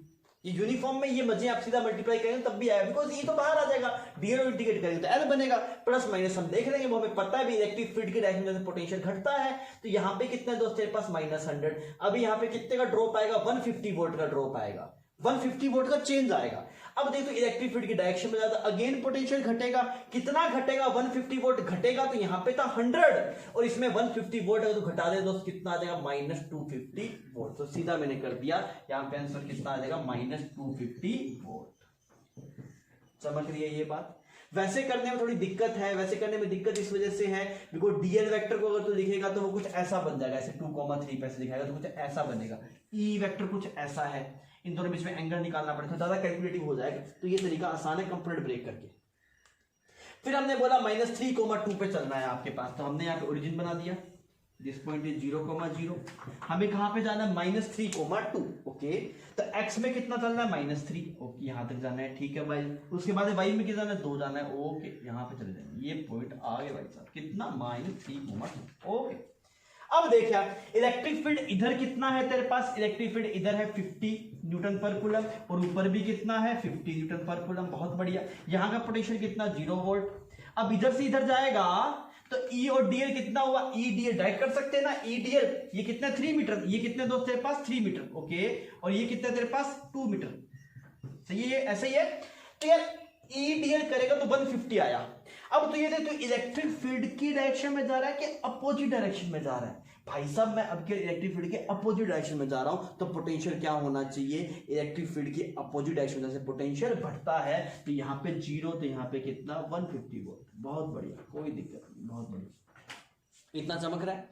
ये यूनिफॉर्म में ये मजे आप सीधा मल्टीप्लाई करेंगे तब भी आएगा, बिकॉज ई तो बाहर आ जाएगा, डीएल इंटीग्रेट करेंगे तो एल बनेगा, प्लस माइनस हम देख लेंगे, वो हमें पता है भी इलेक्ट्रिक फील्ड की डायरेक्शन में पोटेंशियल घटता है। तो यहाँ पे कितने दोस्त तेरे पास, -100। अभी यहाँ पे कितने का ड्रॉप आएगा, 150 वोल्ट का ड्रॉप आएगा, 150 वोल्ट का चेंज आएगा। अब देखो इलेक्ट्रिक फील्ड की डायरेक्शन में जाता, अगेन पोटेंशियल घटेगा, कितना घटेगा, 150 वोल्ट घटेगा, तो यहाँ पे था 100 और इसमें 150 वोल्ट है, तो घटा दे दोस्त कितना आ जाएगा, -250 वोल्ट। तो सीधा मैंने कर दिया, यहाँ पे आंसर कितना आ जाएगा, -250 वोल्ट। समझ रही है ये बात। वैसे करने में थोड़ी दिक्कत है, वैसे करने में दिक्कत इस वजह से है बिकॉज डीएल वेक्टर को अगर तू लिखेगा तो वो कुछ ऐसा बन जाएगा, ऐसे 2,3 पे दिखाएगा तो कुछ ऐसा बनेगा, ई वेक्टर कुछ ऐसा है, इन दोनों बीच में एंगल निकालना पड़ेगा, तो ज्यादा कैलकुलेटिव हो जाएगा। तो ये तरीका आसान है कंपोनेंट ब्रेक करके। फिर हमने बोला -3,2 पे चलना है आपके पास, तो हमने यहाँ पे ओरिजिन बना दिया, दिस पॉइंट इज 0,0। हमें कहां पे जाना है, -3,2। ओके, तो x में कितना चलना है, -3। ओके, यहां तक जाना है, ठीक है भाई। उसके बाद y में कितना जाना है, 2 जाना है। ओके, यहां पे चले जाएंगे, ये पॉइंट आ गया भाई साहब, कितना, -3,2। ओके, अब देखिए इलेक्ट्रिक फील्ड इधर कितना है तेरे पास, इलेक्ट्रिक फील्ड इधर है 50 न्यूटन पर कूलम, और ऊपर भी कितना है, 50 न्यूटन पर कूलम। बहुत बढ़िया। यहाँ का पोटेंशियल कितना, 0 वोल्ट। अब इधर से इधर जाएगा तो ई और डीएल कितना हुआ, ई डीएल डायरेक्ट कर सकते हैं ना, ई डीएल ये कितना, 3 मीटर, ये कितने दोस्त तेरे पास, 3 मीटर। ओके, और ये कितना तेरे पास, 2 मीटर। सही है, ऐसे ही है। तो यार ई डीएल करेगा तो 150 आया। अब तो ये देख, तो इलेक्ट्रिक फील्ड की डायरेक्शन में जा रहा है कि अपोजिट डायरेक्शन में जा रहा है, भाई साहब मैं अब के इलेक्ट्रिक फील्ड के अपोजिट डायरेक्शन में जा रहा हूं, तो पोटेंशियल क्या होना चाहिए, इलेक्ट्रिक फील्ड की अपोजिट डायरेक्शन से पोटेंशियल बढ़ता है, तो यहाँ पे 0, तो यहाँ पे कितना, 150 वोल्ट। बहुत बढ़िया, कोई दिक्कत नहीं, बहुत बढ़िया, इतना चमक रहा है।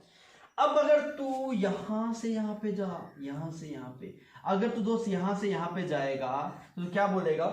अब अगर तू यहां से यहां पे जा, यहां से यहां पे, अगर तू दोस्त यहां से यहां पे जाएगा तो क्या बोलेगा,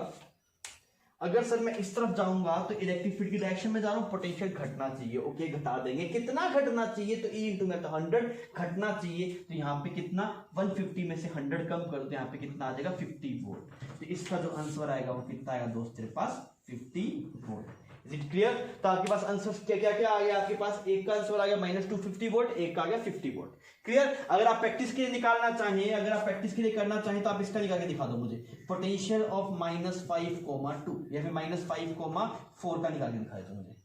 अगर सर मैं इस तरफ जाऊंगा तो इलेक्ट्रिक फील्ड की डायरेक्शन में जा रहा हूं, पोटेंशियल घटना चाहिए। ओके, घटा देंगे, कितना घटना चाहिए, तो E इंटू में तो 100 घटना चाहिए, तो यहाँ पे कितना 150 में से 100 कम करो तो यहाँ पे कितना आ जाएगा 50 वोल्ट। तो इसका जो आंसर आएगा वो कितना आएगा दोस्त तेरे पास 50 वोल्ट। Is it clear? तो आपके पास आंसर क्या क्या क्या आ गया, आपके पास एक का आंसर आ गया -250 वोल्ट, एक का आ गया 50 वोल्ट। क्लियर? अगर आप प्रैक्टिस के लिए निकालना चाहें, अगर आप प्रैक्टिस के लिए करना चाहें तो आप इसका निकाल के दिखा दो मुझे, पोटेंशियल ऑफ -5,2 या फिर -5,4 का निकाल के दिखा दो मुझे,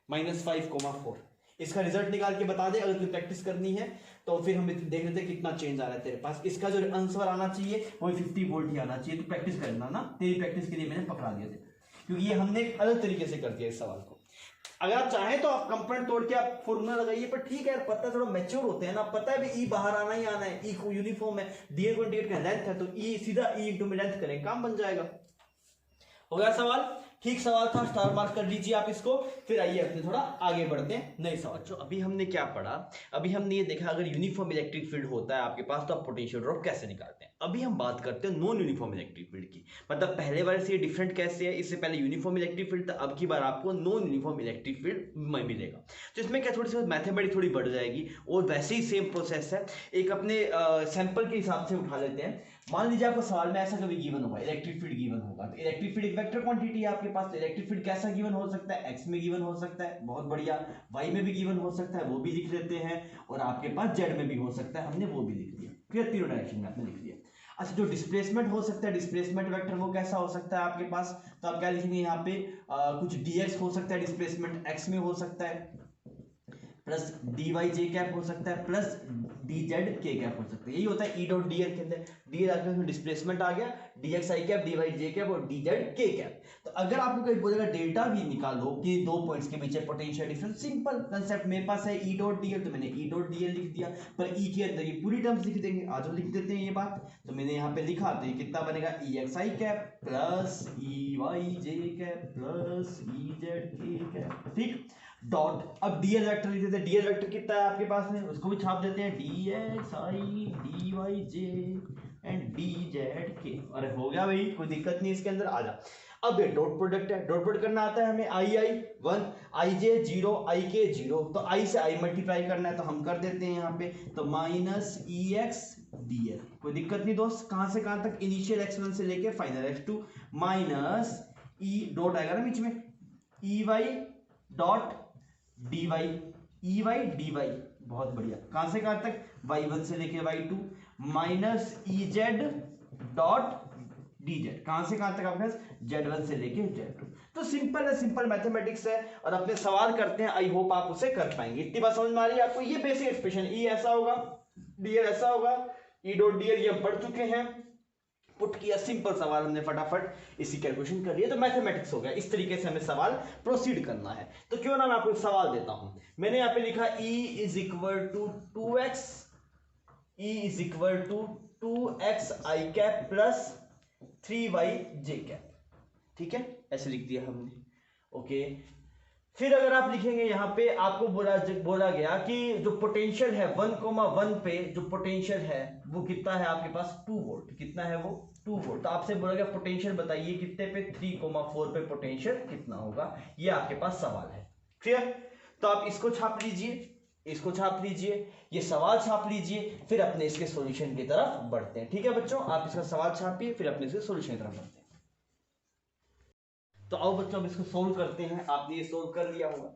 -5,4 इसका रिजल्ट निकाल के बता दे। अगर तुम्हें प्रैक्टिस करनी है तो फिर हम देख लेते हैं कितना चेंज आ रहा है तेरे पास। इसका जो आंसर आना चाहिए वो 50 वोल्ट ही आना चाहिए। तो प्रैक्टिस करना ना, तेरी प्रैक्टिस के लिए मैंने पकड़ा दिया था, क्योंकि ये हमने एक अलग तरीके से कर दिया इस सवाल को। अगर आप चाहें तो आप कंपोनेंट तोड़ के आप फॉर्मूला लगाइए, पर ठीक है, पता थोड़ा मैच्योर होते हैं ना, पता है भी ई बाहर आना ही आना है, ई को यूनिफॉर्म है, दिए को इंडिकेट का लेंथ है, तो ई सीधा ई इंटू में लेंथ करें, काम बन जाएगा। हो गया सवाल? ठीक सवाल था, स्टार मार्क कर लीजिए आप इसको। फिर आइए अपने थोड़ा आगे बढ़ते हैं नए सवाल। जो अभी हमने क्या पढ़ा, अभी हमने ये देखा अगर यूनिफॉर्म इलेक्ट्रिक फील्ड होता है आपके पास तो आप पोटेंशियल ड्रॉप कैसे निकालते हैं। अभी हम बात करते हैं नॉन यूनिफॉर्म इलेक्ट्रिक फील्ड की, मतलब पहले वाले से ये डिफरेंट कैसे है, इससे पहले यूनिफॉर्म इलेक्ट्रिक फील्ड था, अब की बार आपको नॉन यूनिफॉर्म इलेक्ट्रिक फील्ड में मिलेगा। तो इसमें क्या थोड़ी सी मैथमेटिक्स थोड़ी बढ़ जाएगी, और वैसे ही सेम प्रोसेस है। एक अपने सैंपल के हिसाब से उठा लेते हैं। मान लीजिए आपको सवाल में ऐसा कभी गिवन होगा, इलेक्ट्रिक फील्ड गिवन होगा, तो इलेक्ट्रिक फील्ड एक वेक्टर क्वांटिटी है आपके पास, तो इलेक्ट्रिक फील्ड कैसा गिवन हो सकता है, एक्स में गिवन हो सकता है, बहुत बढ़िया, वाई में भी गिवन हो सकता है, वो भी लिख लेते हैं, और आपके पास जेड में भी हो सकता है, हमने वो भी लिख दिया। क्लियर? तीनों डायरेक्शन में आपने लिख दिया। अच्छा, जो डिस्प्लेसमेंट हो सकता है, डिस्प्लेसमेंट वेक्टर वो कैसा हो सकता है आपके पास, तो आप क्या लिखेंगे यहाँ पे, कुछ dx हो सकता है, डिस्प्लेसमेंट x में हो सकता है, प्लस dy j कैप हो सकता है, प्लस dz k कैप हो सकता है। यही होता है ई डॉट dl के अंदर, dl आके उसमें डिस्प्लेसमेंट आ गया, dx i cap, dy j cap और dz k कैप। तो अगर आपको कोई बोलेगा डेल्टा v निकालो कि दो पॉइंट्स के बीच पोटेंशियल डिफरेंस, सिंपल कंसेप्ट, मेरे पास है ई डॉट dl, तो मैंने ई डॉट dl लिख दिया, पर ई के अंदर ये पूरी टर्म्स लिख देंगे, आज लिख देते हैं ये बात। तो मैंने यहाँ पे लिखा, तो ये कितना बनेगा, ex i cap plus ey j cap plus ez k cap, ठीक, डॉट। अब डीएल वेक्टर लिख देते हैं, डीएल वेक्टर कितना है आपके पास में, उसको भी छाप देते हैं, dx i dy j and dz k। अरे हो गया भाई, कोई दिक्कत नहीं इसके अंदर, आ जा। अब ये डॉट प्रोडक्ट है, डॉट प्रोडक्ट करना आता है हमें, आई 1 आई जे 0 आई के 0, तो आई से आई मल्टीप्लाई करना है, तो हम कर देते हैं यहाँ पे, तो माइनस ई एक्स डी एल, कोई दिक्कत नहीं दोस्त। कहां से कहां तक, इनिशियल x1 से लेके final x2, minus E dot आएगा ना बीच में, E Y dot dy, E Y D Y, बहुत बढ़िया, कहां से कहां तक, y1 से लेके y2, minus E Z dot dz, कहां से कहां तक आपके पास, z1 से लेके z2। तो सिंपल है, सिंपल मैथमेटिक्स है, और अपने सवाल करते हैं, आई होप आप उसे कर पाएंगे। इतनी बात समझ में आ रही है आपको? ये बेसिक एक्सप्रेशन, ई ऐसा होगा, dl ऐसा होगा, ई डॉट dl ये पढ़ चुके हैं, पुट किया, सिंपल सवाल हमने फटाफट इसी कैलकुलेशन कर लिया, तो मैथमेटिक्स हो गया। इस तरीके से हमें सवाल प्रोसीड करना है। तो क्यों ना मैं आपको एक सवाल देता हूं, मैंने यहाँ पे लिखा E is equal to 2x, E is equal to 2x i cap plus 3y j cap, ठीक है, ऐसे लिख दिया हमने। ओके, फिर अगर आप लिखेंगे यहाँ पे, आपको बोला गया कि जो पोटेंशियल है 1,1 पे, जो पोटेंशियल है वो कितना है आपके पास, 2 वोल्ट, कितना है वो 2 वोल्ट। तो आपसे बोला गया पोटेंशियल बताइए कितने पे, 3,4 पे पोटेंशियल कितना होगा, ये आपके पास सवाल है। क्लियर? तो आप इसको छाप लीजिए, इसको छाप लीजिए, ये सवाल छाप लीजिए, फिर अपने इसके सॉल्यूशन की तरफ बढ़ते हैं। ठीक है बच्चों, आप इसका सवाल छापिए, फिर अपने इसके सॉल्यूशन की तरफ बढ़ते हैं। तो आओ बच्चों अब इसको सोल्व करते हैं। आपने ये सोल्व कर लिया होगा,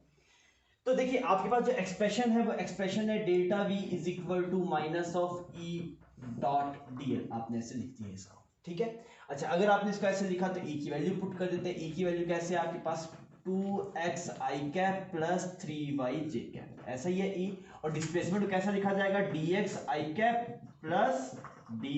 तो देखिए आपके पास जो एक्सप्रेशन है वो एक्सप्रेशन है delta V is equal to minus of E dot DL, आपने ऐसे लिख दिया इसको, ठीक है। अच्छा, अगर आपने इसको ऐसे लिखा तो ई की वैल्यू पुट कर देते हैं। ई की वैल्यू कैसे है आपके पास, 2x i cap plus 3y j cap, ऐसा ही है ई। और डिस्प्लेसमेंट कैसा लिखा जाएगा, dx i cap plus dy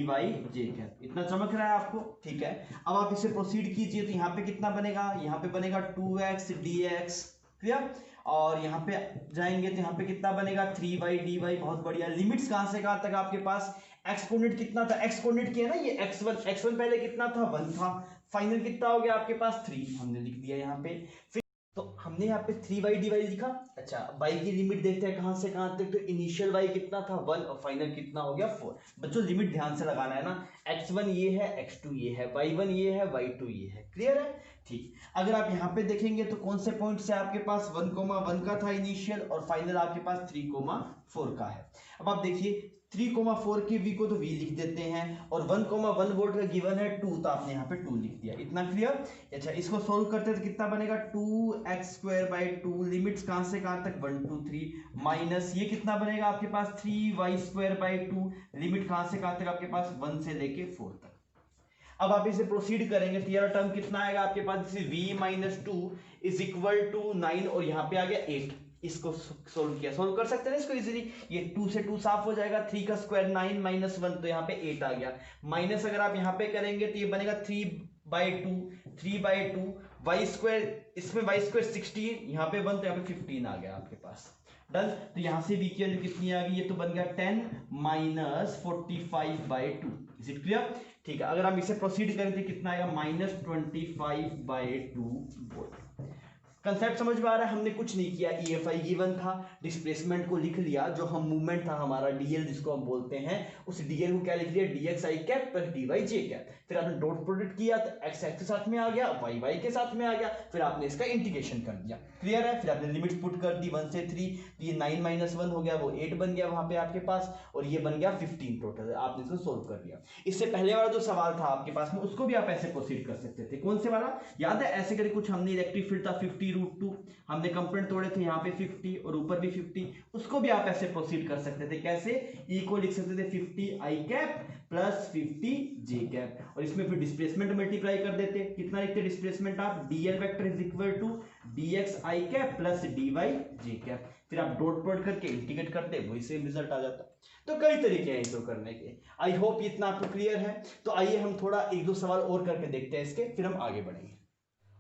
j cap. इतना चमक रहा है आपको, ठीक है। अब आप इसे प्रोसीड कीजिए, तो यहाँ पे कितना बनेगा, यहाँ पे बनेगा 2x dx, क्लियर। और यहाँ पे जाएंगे तो यहाँ पे कितना बनेगा, 3y dy, बहुत बढ़िया। लिमिट्स कहां से कहां तक आपके पास, एक्स कोऑर्डिनेट कितना था, एक्स कोऑर्डिनेट किया ना, ये x1 पहले कितना था, 1 था, फाइनल कितना हो गया आपके पास 3, हमने लिख दिया यहाँ पे। फिर तो हमने यहाँ पे 3y dy लिखा। अच्छा, y की लिमिट देखते हैं कहाँ से कहाँ तक। तो इनिशियल y कितना था 1 और फाइनल कितना हो गया 4। बच्चों लिमिट ध्यान से लगाना है ना, x1 ये है, x2 ये है, y1 ये है, y2 ये है। क्लियर है? ठीक। अगर आप यहाँ पे देखेंगे तो कौन से पॉइंट से आपके पास 1,1 का था इनिशियल और फाइनल आपके पास 3,4 का है। अब आप देखिए 3,4 के v को तो v लिख देते हैं और 1,1 वोल्ट का गिवन है 2, तो आपने यहाँ पे 2 लिख दिया। इतना क्लियर? अच्छा, इसको सोल्व करते हैं तो कितना बनेगा 2x²/2, लिमिट्स कहाँ से कहाँ तक 1 2 3, माइनस ये कितना बनेगा आपके पास 3y²/2, लिमिट कहाँ से कहाँ तक आपके पास 1 से लेके 4 तक। अब आप इसे प्रोसीड करेंगे तो यह टर्म कितना आएगा आपके पास, v - 2 = 9 और यहाँ पे आ गया 8। इसको सोल्व किया, सोल्व कर सकते हैं इसको इजीली। ये 2 से 2 साफ हो जाएगा, 3 का स्क्वायर 9 - 1 तो यहाँ पे 8 आ गया। माइनस अगर आप यहाँ पे करेंगे तो ये बनेगा 3/2 y², इसमें y² 16, यहाँ पे 1 तो यहाँ पे 15 आ गया आपके पास। डन। तो यहाँ से v की वैल्यू कितनी आ गई, ये तो बन गया 10 - 45/2। Is it clear? ठीक है। अगर हम इसे प्रोसीड करें तो कितना आएगा -25/2 वोल्ट। कंसेप्ट समझ में आ रहा है? हमने कुछ नहीं किया, EFI गिवन था, डिस्प्लेसमेंट को लिख लिया, जो हम मूवमेंट था हमारा DL जिसको हम बोलते हैं, उस DL को क्या लिख लिया dxi cap plus dy j cap. फिर आपने डॉट प्रोडक्ट किया तो x के साथ में आ गया, y के साथ में आ गया, फिर आपने इसका इंटीग्रेशन कर दिया। क्लियर है? फिर आपने लिमिट्स पुट कर दी 1 से 3, तो ये 9 - 1 हो गया, वो 8 बन गया वहां पे आपके पास, और ये बन गया 15 टोटल। आपने इसको सोल्व कर दिया। इससे पहले वाला जो सवाल था आपके पास में, उसको भी आप ऐसे प्रोसीड कर सकते थे। कौन से वाला याद है? ऐसे करके कुछ हमने इलेक्ट्रिक फील्ड था 50√2, हमने कंपोनेंट तोड़े थे यहाँ पे 50 और ऊपर भी 50, उसको भी आप ऐसे प्रोसीड कर सकते थे। कैसे? E को लिख सकते थे 50i cap plus 50j cap, और इसमें फिर डिस्प्लेसमेंट मल्टीप्लाई कर देते। कितना लिखते डिस्प्लेसमेंट आप, dl vector is equal to dxi cap plus dy j cap. फिर आप डॉट प्रोडक्ट करके इंटीग्रेट करते, वही सेम रिजल्ट आ जाता। तो कई तरीके हैं इसको करने के। आई होप इतना आपको क्लियर है। तो आइए हम थोड़ा 1-2 सवाल और करके देखते हैं इसके, फिर हम आगे बढ़ेंगे।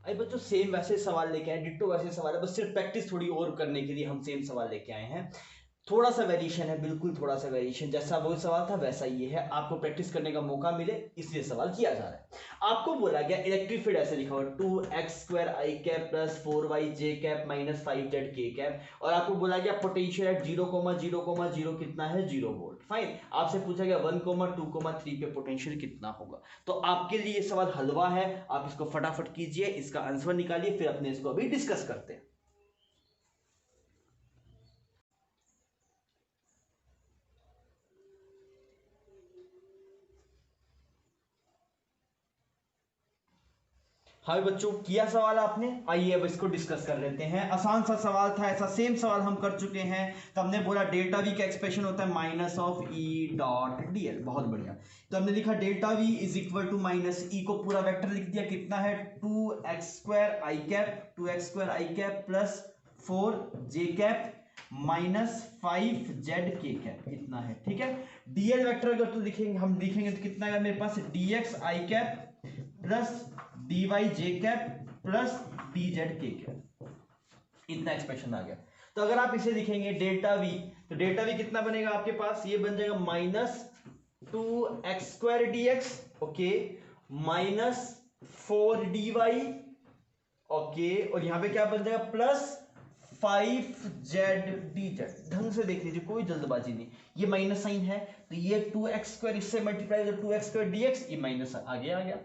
अरे बच्चों सेम वैसे सवाल लेके आए, डिट्टो वैसे सवाल है, बस सिर्फ प्रैक्टिस थोड़ी और करने के लिए हम सेम सवाल लेके आए हैं। थोड़ा सा वेरिएशन है, बिल्कुल थोड़ा सा वेरिएशन, जैसा वो सवाल था वैसा ये है। आपको प्रैक्टिस करने का मौका मिले इसलिए सवाल किया जा रहा है। आपको बोला गया इलेक्ट्रिक फील्ड ऐसे लिखा हुआ 2x² cap plus 4y cap minus 5z cap, और आपको बोला गया पोटेंशियल एट 0,0,0 कितना है 0 वोल्ट। फाइन। आपसे पूछा गया 1,2,3 पे पोटेंशियल कितना होगा। तो आपके लिए ये सवाल हलवा है, आप इसको फटाफट कीजिए, इसका आंसर निकालिए, फिर अपने इसको अभी डिस्कस करते हैं। हाय बच्चों, किया सवाल आपने? आइए अब इसको डिस्कस कर लेते हैं। आसान सा सवाल था, ऐसा सेम सवाल हम कर चुके हैं। तो हमने बोला डेल्टा वी का एक्सप्रेशन होता है -E.dl। बहुत बढ़िया। तो हमने लिखा delta V is equal to minus E को पूरा वेक्टर लिख दिया, कितना है 2x² cap plus 4j cap minus 5z cap इतना है। ठीक है। डीएल वेक्टर अगर तो लिखेंगे, हम लिखेंगे तो कितना है मेरे पास dxi cap plus dy j cap plus dz k cap, इतना एक्सप्रेशन आ गया। तो अगर आप इसे लिखेंगे डेल्टा वी, तो डेल्टा वी कितना बनेगा आपके पास, ये बन जाएगा -2x² dx, okay, minus 4dy, okay, और यहां पे क्या बन जाएगा प्लस 5z dz। ढंग से देख लीजिए, कोई जल्दबाजी नहीं। ये माइनस साइन है तो ये 2x² इससे मल्टीप्लाई तो 2x² dx, ये माइनस आगे आ गया।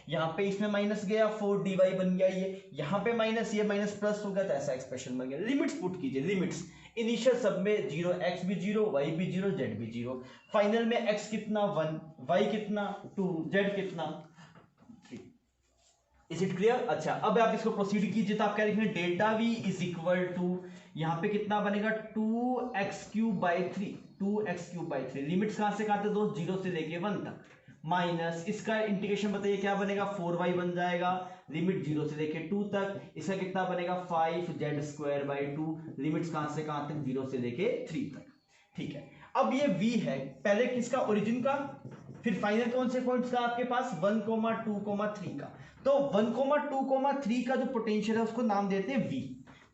यहाँ पे इसमें माइनस गया 4dy बन गया, ये यहाँ पे माइनस, ये माइनस प्लस हो गया, तो ऐसा एक्सप्रेशन बन गया। लिमिट्स पुट कीजिए, लिमिट्स इनिशियल सब में 0, x भी 0, y भी 0, z भी 0, फाइनल में x कितना 1, y कितना 2, z कितना 3। Is it clear? अच्छा, अब आप इसको प्रोसीड कीजिए तो आप क्या लिखेंगे delta v is equal to, यहाँ पे कितना बनेगा 2x³ 3, लिमिट्स कहां से कहां तक दो, 0 से लेके 1 तक, माइनस इसका इंटीग्रेशन बताइए क्या बनेगा 4y बन जाएगा, लिमिट 0 से लेके 2 तक, इसका कितना बनेगा 5z²/2, लिमिट्स कहां से कहां तक 0 से लेके 3 तक। ठीक है। अब ये v है, पहले किसका, ओरिजिन का, फिर फाइनल कौन से पॉइंट्स का आपके पास 1, 2, 3 का। तो 1, 2, 3 का जो पोटेंशियल है उसको नाम देते हैं v।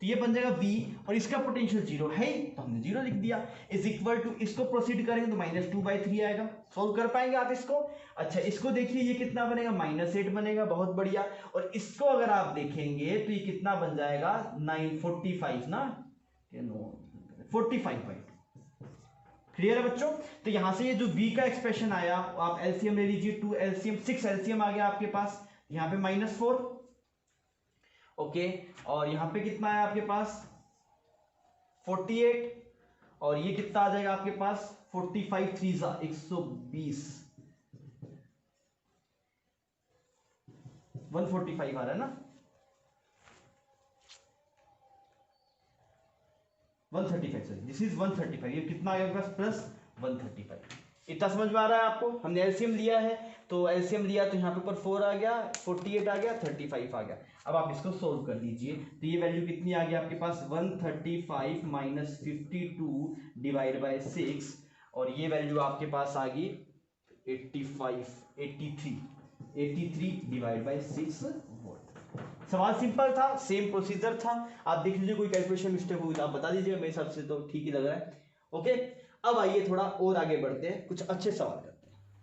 तो ये बन जाएगा V और इसका पोटेंशियल 0 है ही, तो हमने 0 लिख दिया। इज इक्वल टू, इसको प्रोसीड करेंगे तो -2/3 आएगा। सोल्व कर पाएंगे आप इसको? अच्छा, इसको देखिए ये कितना बनेगा, -8 बनेगा, बहुत बढ़िया। और इसको अगर आप देखेंगे तो ये कितना बन जाएगा, 945 ना, 45। क्लियर है बच्चों? तो यहां से ये जो V का एक्सप्रेशन आया, आप एलसीएम ले लीजिए, 2 एलसीएम 6 एलसीएम आ गया आपके पास, यहाँ पे -4, ओके। और यहाँ पे कितना है आपके पास 48, और ये कितना आ जाएगा आपके पास 45 3 120, 145 आ रहा है ना, 135 सर, दिस इज 135। ये कितना आ गया आपके पास प्लस 135। इतना समझ में आ रहा है आपको? हमने एलसीएम लिया है, तो एलसीएम लिया तो यहाँ पे ऊपर 4 आ गया, 48 आ गया, 35 आ गया। अब आप इसको सोल्व कर दीजिए, तो ये वैल्यू कितनी आ गई आपके पास, 135 माइनस 52 डिवाइड बाय 6, और ये वैल्यू आपके पास आ गई 83 डिवाइड बाय 6 वोल्ट। सवाल सिंपल था, सेम प्रोसीजर था। आप देख लीजिए कोई कैलकुलेशन मिस्टेक होगी तो आप बता दीजिएगा, मेरे हिसाब से तो ठीक ही लग रहा है। ओके, अब आइए थोड़ा और आगे बढ़ते हैं, कुछ अच्छे सवाल करते हैं।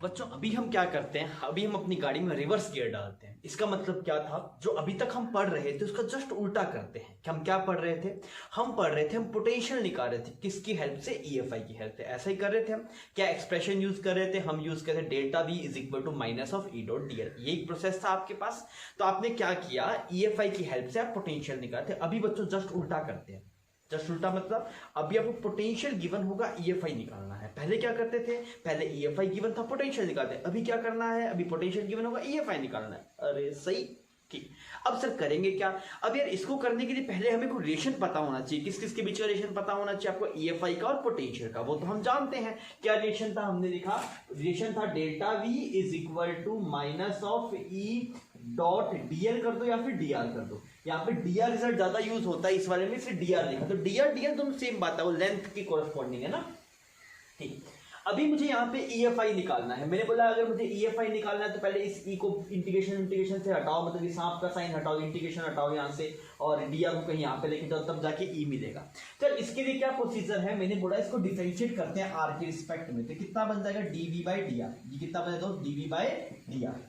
बच्चों अभी हम क्या करते हैं, अभी हम अपनी गाड़ी में रिवर्स गियर डालते हैं। इसका मतलब क्या था, जो अभी तक हम पढ़ रहे थे उसका जस्ट उल्टा करते हैं। कि हम क्या पढ़ रहे थे, हम पोटेंशियल निकाल रहे थे, किसकी हेल्प से, ईएफआई की हेल्प से। ऐसा ही कर रहे थे हम। क्या एक्सप्रेशन यूज कर रहे थे, हम यूज कर रहे थे delta V is equal to minus of E dot D L. यही प्रोसेस था आपके पास। तो आपने क्या किया, ईएफआई की हेल्प से आप पोटेंशियल निकालते। अभी बच्चों जस्ट उल्टा करते हैं। जस्ट उल्टा मतलब अभी आपको पोटेंशियल गिवन होगा, ईएफआई निकालना है। पहले क्या करते थे, पहले ईएफआई गिवन था, पोटेंशियल निकालते। अभी क्या करना है, अभी पोटेंशियल गिवन होगा, ईएफआई निकालना है। अरे सही, ठीक। अब सर करेंगे क्या, अब यार इसको करने के लिए पहले हमें कोई रिलेशन पता होना चाहिए। किस किस के बीच का रिलेशन पता होना चाहिए आपको, ईएफआई का और पोटेंशियल का। वो तो हम जानते हैं। क्या रिलेशन था, हमने लिखा रिलेशन था delta V is equal to minus of E dot DL कर दो या फिर डीआर कर दो। यहाँ पे डीआर रिजल्ट ज्यादा यूज होता है, इस वाले में सिर्फ डीआर लिखा। तो डीआर डीएल दोनों सेम बात है, वो लेंथ की कोरस्पॉन्डिंग है ना, ठीक। अभी मुझे यहाँ पे ईएफआई निकालना है। मैंने बोला अगर मुझे ईएफआई निकालना है तो पहले इस ई को इंटीग्रेशन से हटाओ, मतलब इस सांप का साइन हटाओ, इंटीग्रेशन हटाओ यहाँ से, और डीआर को कहीं यहाँ पे लेके जाओ, तब जाके ई मिलेगा। तो इसके लिए क्या प्रोसीजर है, मैंने बोला इसको डिफरेंशिएट करते हैं आर के रिस्पेक्ट में। तो कितना बन जाएगा, डीवी बाई डीआर। ये कितना बन जाएगा, डीवी बाई डीआर।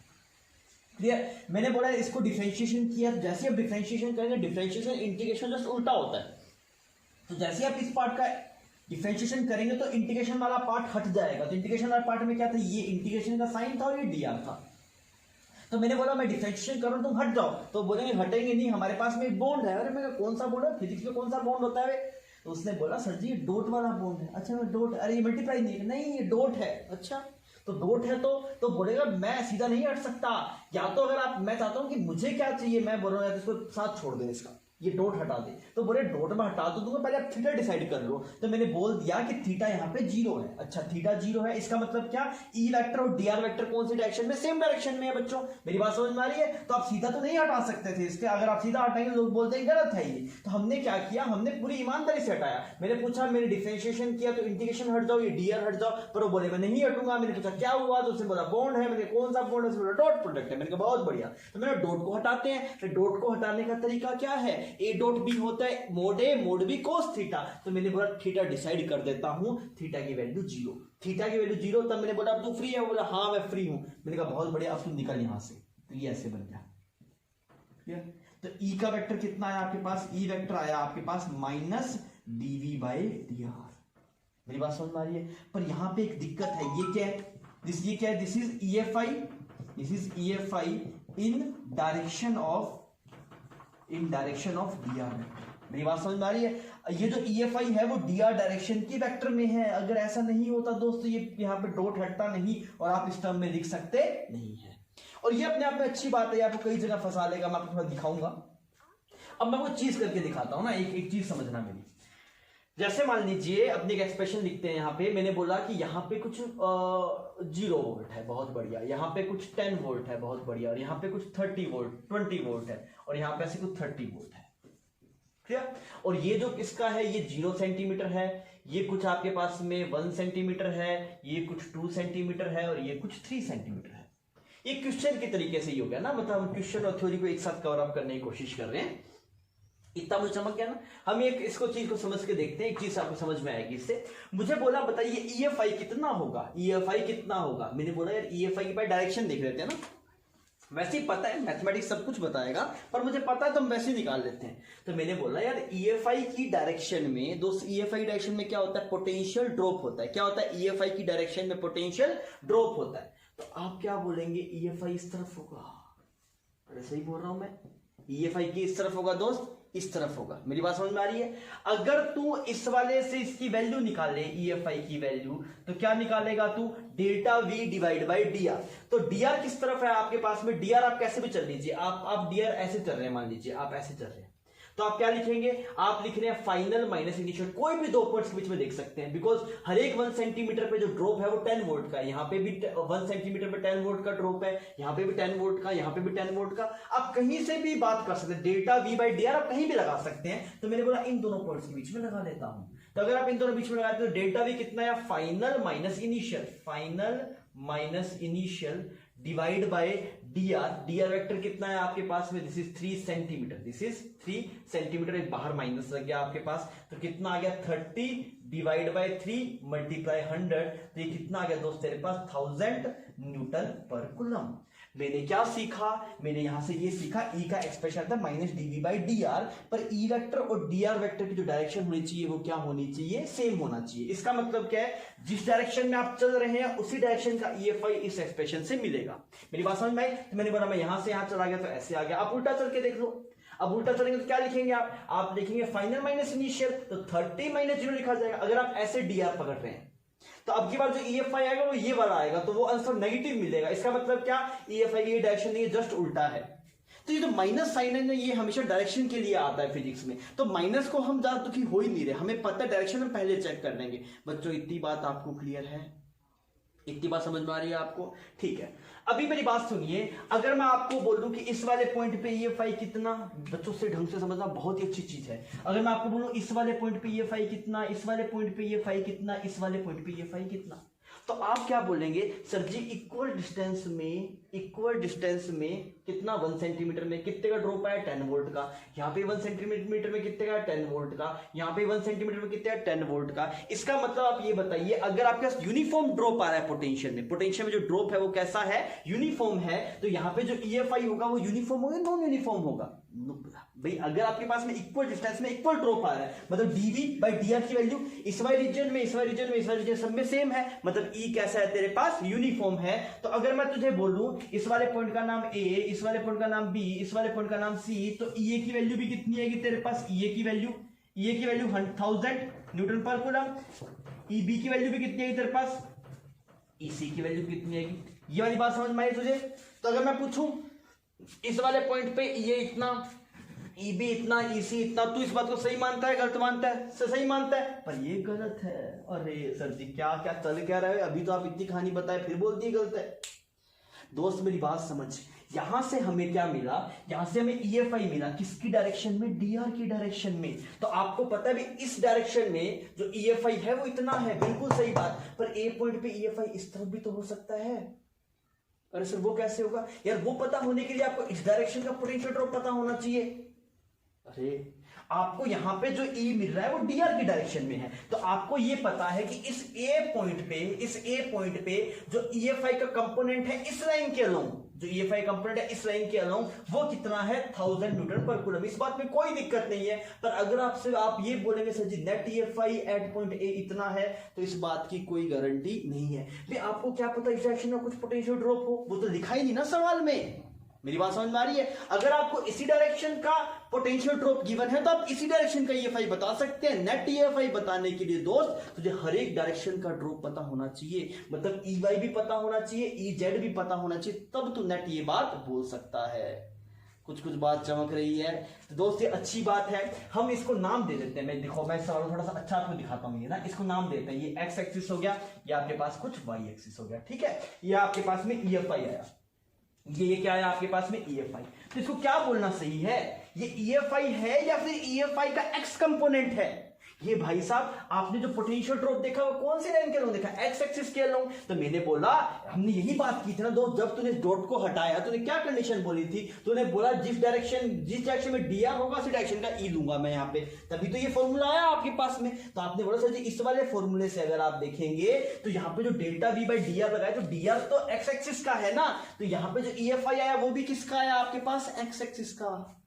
क्लियर? मैंने बोला इसको डिफरेंशिएशन किया, जैसे आप डिफरेंशिएशन करेंगे, डिफरेंशिएशन इंटीग्रेशन जस्ट उल्टा होता है। तो जैसे आप इस पार्ट का डिफरेंशिएशन करेंगे तो इंटीग्रेशन वाला पार्ट हट जाएगा। तो इंटीग्रेशन वाला पार्ट में क्या था, ये इंटीग्रेशन का साइन था और ये डीआर था। तो मैंने बोला मैं डिफरेंशिएशन करूं, तुम हट जाओ। तो बोलेंगे हटेंगे नहीं, हमारे पास में एक बॉन्ड है। अरे मैं कौन सा बॉन्ड है, फिजिक्स में कौन सा बॉन्ड होता है? तो उसने बोला सर जी ये डॉट वाला बॉन्ड है। अच्छा मैं डॉट, अरे ये मल्टीप्लाई नहीं, ये डॉट है। अच्छा तो डॉट है तो बोलेगा मैं सीधा नहीं हट सकता। या तो अगर आप, मैं चाहता हूं कि मुझे क्या चाहिए, मैं बोल रहा हूं इसको साथ छोड़ दे, इसका ये डॉट हटा दे। तो बोले डॉट में हटा दो दूंगा, पहले आप थीटा डिसाइड कर लो। तो मैंने बोल दिया कि थीटा यहाँ पे 0 है। अच्छा थीटा 0 है, इसका मतलब क्या, ई वेक्टर और डीआर वेक्टर कौन सी डायरेक्शन में, सेम डायरेक्शन में है। बच्चों मेरी बात समझ में आ रही है? तो आप सीधा तो नहीं हटा सकते थे इसके, अगर आप सीधा हटाएंगे लोग बोलते हैं गलत है ये। तो हमने क्या किया, हमने पूरी ईमानदारी से हटाया। मैंने पूछा, मैंने डिफरेंशिएशन किया तो इंटीग्रेशन हट जाओ, ये डीआर हट जाओ, पर वो बोले मैं नहीं हटूंगा। मैंने पूछा क्या हुआ, तो उसने बोला बॉन्ड है। मैंने कौन सा बॉन्ड है, उसने बोला डॉट प्रोडक्ट है। मैंने कहा बहुत बढ़िया। तो मैंने डॉट को हटाते हैं। फिर डॉट को हटाने का तरीका क्या है, ए डॉट बी होता है मोड ए मोड बी कोस थीटा। तो मैंने बोला थीटा डिसाइड कर देता हूं, थीटा की वैल्यू 0, थीटा की वैल्यू 0। तब मैंने बोला अब तू फ्री है, बोला हाँ मैं फ्री हूं। मैंने कहा बहुत बढ़िया, अब तू निकल यहां से। तो ये ऐसे बन गया। तो ई का वेक्टर कितना आया आपके पास, ई वेक्टर आया आपके पास माइनस डीवी बाई डीआर। मेरी बात समझ में आ रही है? पर यहां पे एक दिक्कत है, ये क्या है, ये क्या है, this is EFI, this is EFI in direction of DR. मेरी बात समझ में आ रही है? ये जो ईएफआई है वो डीआर डायरेक्शन की वेक्टर में है। अगर ऐसा नहीं होता दोस्तों, ये यहाँ पे डॉट हटता नहीं और आप इस टर्म में लिख सकते नहीं है। और ये अपने आप में अच्छी बात है, आपको कई जगह फंसा लेगा। मैं आपको थोड़ा दिखाऊंगा। अब मैं वो चीज करके दिखाता हूं ना, एक चीज समझना मेरी। जैसे मान लीजिए अपने एक एक्सप्रेशन लिखते हैं। यहाँ पे मैंने बोला कि यहाँ पे कुछ 0 वोल्ट है, बहुत बढ़िया। यहाँ पे कुछ 10 वोल्ट है, बहुत बढ़िया। और यहाँ पे कुछ 30 वोल्ट 20 वोल्ट है, और यहाँ पे ऐसे कुछ 30 वोल्ट है। क्लियर? और ये जो इसका है ये 0 सेंटीमीटर है, ये कुछ आपके पास में 1 सेंटीमीटर है, ये कुछ 2 सेंटीमीटर है, और ये कुछ 3 सेंटीमीटर है। ये क्वेश्चन के तरीके से ही हो गया ना, मतलब हम क्वेश्चन और थ्योरी को एक साथ कवर अप करने की कोशिश कर रहे हैं। इतना मुझे चमक गया ना। हम एक इसको चीज को समझ के देखते हैं, एक चीज आपको समझ में आएगी इससे। मुझे बोला बताइए ईएफआई कितना होगा, ईएफआई कितना होगा। मैंने बोला यार ईएफआई के डायरेक्शन देख लेते हैं ना, वैसे ही पता है मैथमेटिक्स सब कुछ बताएगा, पर मुझे पता है तो हम वैसे ही निकाल लेते हैं। तो मैंने बोला यार ईएफआई की डायरेक्शन में दोस्त, ईएफआई डायरेक्शन में क्या होता है, पोटेंशियल ड्रॉप होता है। क्या होता है, ईएफआई की डायरेक्शन में पोटेंशियल ड्रॉप होता है। तो आप क्या बोलेंगे, ईएफआई इस तरफ होगा। अरे सही बोल रहा हूं मैं, ईएफआई की इस तरफ होगा दोस्त, इस तरफ होगा। मेरी बात समझ में आ रही है। अगर तू इस वाले से इसकी वैल्यू निकाले, ईएफआई की वैल्यू, तो क्या निकालेगा तू, delta V divide by DR. तो डीआर किस तरफ है आपके पास में, डीआर आप कैसे भी चल लीजिए, आप डीआर ऐसे चल रहे हैं, मान लीजिए आप ऐसे चल रहे हैं, तो आप क्या लिखेंगे, आप लिख रहे हैं फाइनल माइनस इनिशियल। कोई भी दो पॉइंट्स के बीच में देख सकते हैं, बिकॉज हर एक 1 सेंटीमीटर पे जो ड्रॉप है वो 10 वोल्ट का है। यहाँ पे भी 1 सेंटीमीटर पे 10 वोल्ट का ड्रॉप है, यहाँ पे भी 10 वोल्ट का, यहाँ पे भी 10 वोल्ट का। आप कहीं से भी बात कर सकते हैं, delta we by D are आप कहीं भी लगा सकते हैं। तो मैंने बोला इन दोनों पॉइंट्स के बीच में लगा लेता हूं। तो अगर आप इन दोनों बीच में लगाते हो, डेल्टा वी कितना है, final minus initial, final minus initial divide by DR. DR vector कितना है आपके पास में, this is 3 centimetre, this is 3 centimetre. एक बाहर माइनस लग गया आपके पास, तो कितना आ गया, 30 डिवाइड बाय 3 मल्टीप्लाई 100। तो ये कितना आ गया दोस्त तेरे पास, 1000 न्यूटन पर कूलम। मैंने क्या सीखा, मैंने यहां से ये सीखा, ई का एक्सप्रेशन था minus DV by D R, पर ई वेक्टर और डी आर वेक्टर की जो डायरेक्शन होनी चाहिए वो क्या होनी चाहिए, सेम होना चाहिए। इसका मतलब क्या है, जिस डायरेक्शन में आप चल रहे हैं उसी डायरेक्शन का ईएफआई इस एक्सप्रेशन से मिलेगा। मेरी बात समझ में आई। तो मैंने बोला मैं यहां से यहां चला गया तो ऐसे आ गया। आप उल्टा चल के देख लो, अब उल्टा चलेंगे तो क्या लिखेंगे आप लिखेंगे फाइनल माइनस इनिशियल, तो 30 माइनस 0 लिखा जाएगा। अगर आप ऐसे डीआर पकड़ रहे हैं तो अब की बार जो ईएफआई आएगा वो ये वाला आएगा, तो वो आंसर नेगेटिव मिलेगा। इसका मतलब क्या, ईएफआई की डायरेक्शन नहीं है, जस्ट उल्टा है। तो ये जो माइनस साइन है ना, ये हमेशा डायरेक्शन के लिए आता है फिजिक्स में। तो माइनस को हम ज्यादा दुखी हो ही नहीं रहे, हमें पता है डायरेक्शन हम पहले चेक कर लेंगे। बच्चों इतनी बात आपको क्लियर है, इतनी बात समझ में आ रही है आपको, ठीक है। अभी मेरी बात सुनिए, अगर मैं आपको बोलूं कि इस वाले पॉइंट पे ईएफआई कितना, बच्चों से ढंग से समझना बहुत ही अच्छी चीज है। अगर मैं आपको बोलूं इस वाले पॉइंट पे ईएफआई कितना, इस वाले पॉइंट पे ईएफआई कितना, इस वाले पॉइंट पे ईएफआई कितना, तो आप क्या बोलेंगे, सर जी इक्वल डिस्टेंस में कितना, 1 सेंटीमीटर में कितने का ड्रॉप आया, 10 वोल्ट का। यहाँ पे 1 सेंटीमीटर में कितने का, 10 वोल्ट का। यहाँ पे 1 सेंटीमीटर में कितने का, 10 वोल्ट का। इसका मतलब आप ये बताइए, अगर आपके पास यूनिफॉर्म ड्रॉप आ रहा है पोटेंशियल में जो ड्रॉप है वो कैसा है, यूनिफॉर्म है, तो यहाँ पे जो ईएफआई होगा वो यूनिफॉर्म होगा, नॉन यूनिफॉर्म होगा। भाई अगर आपके पास में इक्वल डिस्टेंस में इक्वल ड्रॉप आ रहा है, मतलब डीवी बाई डीआर की वैल्यू इस वाले रीजन में, इस वाले रीजन में, इस वाले रीजन सब में सेम है, मतलब ई कैसा है तेरे पास, यूनिफॉर्म है। तो अगर मैं तुझे बोलूं इस वाले पॉइंट का नाम ए, इस वाले पॉइंट का नाम बी, इस वाले पॉइंट का नाम सी, तो ई की वैल्यू भी कितनी आएगी तेरे पास, ई की value 1000 Newton per coulomb. E B की वैल्यू भी कितनी आएगी तेरे पास, ई सी की वैल्यू कितनी आएगी। ये वाली बात समझ में आई तुझे। तो अगर मैं पूछूं इस वाले पॉइंट पे ये इतना, ईबी इतना, ईसी इतना, तू इस बात को सही मानता है, गलत मानता है, सही मानता है, पर ये गलत है। अरे सर जी क्या क्या चल क्या रहा है, अभी तो आप इतनी कहानी बताए फिर बोल दी गलत है। दोस्त मेरी बात समझ, यहां से हमें क्या मिला, यहां से हमें ईएफआई मिला, किसकी डायरेक्शन में, डीआर की डायरेक्शन में। तो आपको पता है भी इस डायरेक्शन में जो ईएफआई है वो इतना है, बिल्कुल सही बात, पर ए पॉइंट पे ईएफआई इस तरफ भी तो हो सकता है। अरे सर वो कैसे होगा यार, वो पता होने के लिए आपको इस डायरेक्शन का पोटेंशियल ड्रॉप पता होना चाहिए। अरे आपको यहां पे जो ई मिल रहा है वो डीआर की डायरेक्शन में है, तो आपको ये पता है कि इस ए पॉइंट पे जो ईएफआई का कंपोनेंट है इस लाइन के अलोंग, जो ईएफआई कंपोनेंट है इस लाइन के अलोंग वो कितना है, 1000 न्यूटन पर कूलम। इस बात में कोई दिक्कत नहीं है। पर अगर आपसे आप ये बोलेंगे sir ji net EFI at point A इतना है, तो इस बात की कोई गारंटी नहीं है। भी आपको क्या पता इस डायरेक्शन में कुछ पोटेंशियल ड्रॉप हो, वो तो लिखा ही नहीं ना सवाल में। मेरी बात समझ में आ रही है। अगर आपको इसी डायरेक्शन का पोटेंशियल ड्रॉप गिवन है तो आप इसी डायरेक्शन का ईएफआई बता सकते हैं। नेट ईएफआई बताने के लिए दोस्त तुझे हर एक डायरेक्शन का ड्रॉप पता होना चाहिए, मतलब ईवाई भी पता होना चाहिए, ईजेड भी पता होना चाहिए, तब तू नेट ये बात बोल सकता है। कुछ बात चमक रही है तो दोस्त ये अच्छी बात है। हम इसको नाम दे देते हैं। मैं देखो मैं सवाल थोड़ा सा अच्छा आपको दिखाता हूँ, ये ना इसको नाम देते हैं। ये एक्स एक्सिस हो गया, ये आपके पास कुछ वाई एक्सिस हो गया, ठीक है। ये आपके पास में ईएफआई आया, ये क्या है आपके पास में ईएफआई। तो इसको क्या बोलना सही है, ये ईएफआई है या फिर ईएफआई का एक्स कंपोनेंट है। ये भाई साहब आपने जो पोटेंशियल ड्रॉप देखा वो कौन सी लाइन के अलोंग देखा, एक्स एक्सिस के अलोंग। तो मैंने बोला, हमने यही बात की थी ना दोस्त, जब तूने डॉट को हटाया तूने क्या कंडीशन बोली थी, तूने बोला जिस डायरेक्शन में dr होगा उसी डायरेक्शन का e लूंगा मैं यहाँ पे, तभी तो ये फॉर्मूला आया आपके पास में। तो आपने बोला सर जी इस वाले फॉर्मूले से अगर आप देखेंगे तो यहाँ पे जो डेल्टा v बाई dr लगाया तो dr तो एक्स एक्सिस का है ना, तो यहाँ पे जो EFI आया वो भी किसका आया आपके पास, एक्स एक्सिस का।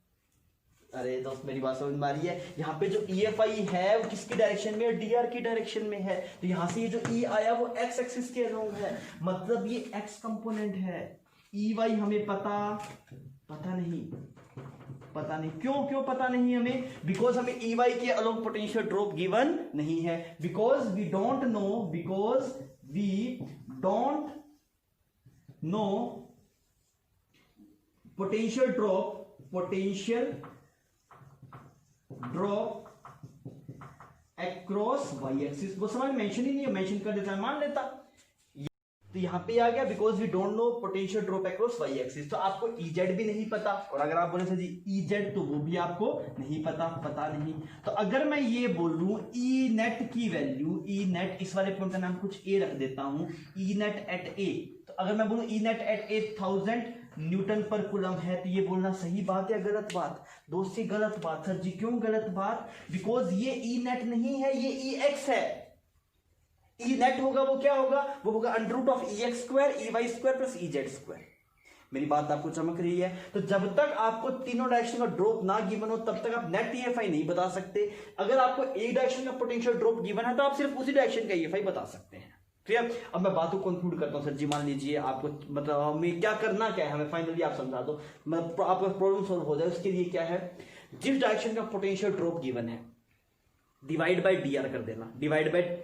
अरे दोस्त मेरी बात समझ में आ रही है, यहाँ पे जो EFI है वो किसकी डायरेक्शन में है, dr की डायरेक्शन में है, तो यहाँ से ये जो E आया वो एक्स एक्सिस के अलोंग है, मतलब ये x कंपोनेंट है। EY हमें पता नहीं, क्यों पता नहीं हमें, बिकॉज हमें EY के अलोंग पोटेंशियल ड्रॉप गिवन नहीं है, because we don't know potential drop across Y axis. वो सवाल मेंशन ही नहीं है, मेंशन कर देता है मान लेता, तो यहां पे आ गया because we don't know potential drop across Y axis. तो आपको EZ भी नहीं पता, और अगर आप बोले सर जी EZ तो वो भी आपको नहीं पता नहीं। तो अगर मैं ये बोलूं E नेट की वैल्यू, E नेट इस वाले पॉइंट का नाम कुछ A रख देता हूं, E नेट एट A, तो अगर मैं बोलूं E net at 8000 Newton per coulomb है, तो ये बोलना सही बात या गलत बात, दोस्त ये गलत बात। सर जी क्यों गलत बात, बिकॉज ये E नेट नहीं है, ये EX है। E नेट होगा वो क्या होगा, वो होगा under root of EX square EY square plus EZ square. मेरी बात आपको चमक रही है। तो जब तक आपको तीनों डायरेक्शन का ड्रॉप ना गिवन हो तब तक आप नेट EFI नहीं बता सकते। अगर आपको एक डायरेक्शन का पोटेंशियल ड्रॉप गिवन है तो आप सिर्फ उसी डायरेक्शन का EFI बता सकते हैं। क्लियर। अब मैं बात को कंक्लूड करता हूं सर जी, मान लीजिए आपको मतलब हमें क्या करना क्या है, हमें फाइनली आप समझा दो, मैं आपका प्रॉब्लम सॉल्व हो जाए। उसके लिए क्या है, जिस डायरेक्शन का पोटेंशियल ड्रॉप गिवन है डिवाइड बाय dr कर देना, डिवाइड बाय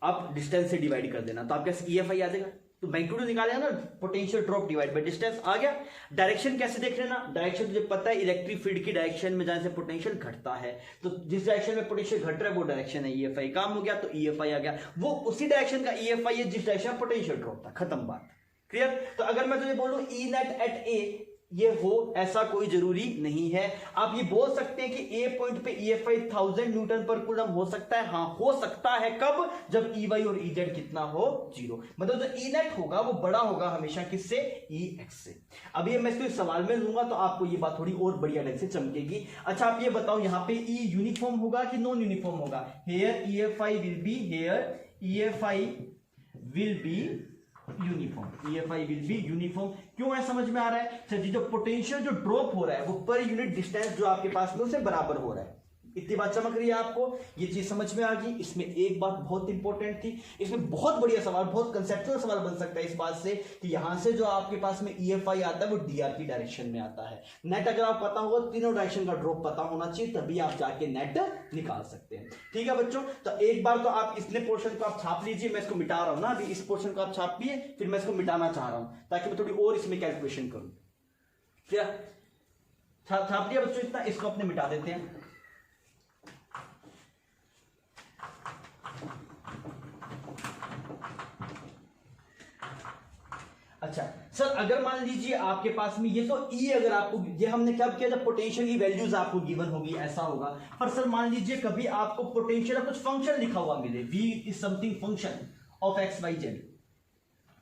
आप डिस्टेंस से डिवाइड कर देना, तो आपके पास EFI आ जाएगा। तो मैग्नीट्यूड निकालेगा ना, potential drop divide by distance आ गया। डायरेक्शन कैसे देख लेना, डायरेक्शन तुझे पता है इलेक्ट्रिक फील्ड की डायरेक्शन में जाने से पोटेंशियल घटता है, तो जिस डायरेक्शन में पोटेंशियल घट रहा है वो डायरेक्शन है EFI, काम हो गया। तो EFI आ गया, वो उसी डायरेक्शन का EFI है जिस डायरेक्शन में पोटेंशियल ड्रॉप था, खत्म बात। क्लियर। तो अगर मैं तुझे बोलूं E नेट एट A ये हो, ऐसा कोई जरूरी नहीं है। आप ये बोल सकते हैं कि A पॉइंट पे EFI 1000 न्यूटन पर कूलम हो सकता है, हाँ हो सकता है। कब, जब EY और EZ कितना हो, 0। मतलब जो E नेट होगा वो बड़ा होगा हमेशा किससे, EX से। अभी मैं इसको सवाल में लूंगा तो आपको ये बात थोड़ी और बढ़िया ढंग से चमकेगी। अच्छा आप ये बताओ यहाँ पे E यूनिफॉर्म होगा कि नॉन यूनिफॉर्म होगा। Here EFI will be uniform, EFI will be uniform. क्यों है समझ में आ रहा है सर जी, जो पोटेंशियल जो ड्रॉप हो रहा है वो पर यूनिट डिस्टेंस जो आपके पास में उससे बराबर हो रहा है। इतनी बात चमक रही है आपको, ये चीज समझ में आ गई। इसमें एक बात बहुत इंपॉर्टेंट थी, इसमें बहुत बढ़िया सवाल, बहुत कंसेप्चुअल सवाल बन सकता है इस बात से कि यहां से जो आपके पास में EFI आता है वो dr की डायरेक्शन में आता है। नेट अगर आप पता होगा, तीनों डायरेक्शन का ड्रॉप पता होना चाहिए, तभी आप जाके नेट निकाल सकते हैं। ठीक है बच्चों, तो एक बार तो आप इसने पोर्शन को आप छाप लीजिए, मैं इसको मिटा रहा हूं ना, अभी इस पोर्शन को आप छापिए, फिर मैं इसको मिटाना चाह रहा हूं ताकि मैं थोड़ी और इसमें कैलकुलेशन करूं। क्या छाप दिया बच्चों इतना, इसको अपने मिटा देते हैं। अच्छा सर, अगर मान लीजिए आपके पास में ये तो E, अगर आपको ये हमने क्या किया, जब पोटेंशियल की वैल्यूज आपको गिवन होगी ऐसा होगा। पर सर मान लीजिए कभी आपको पोटेंशियल कुछ फंक्शन लिखा हुआ मिले, V is something function of XYZ,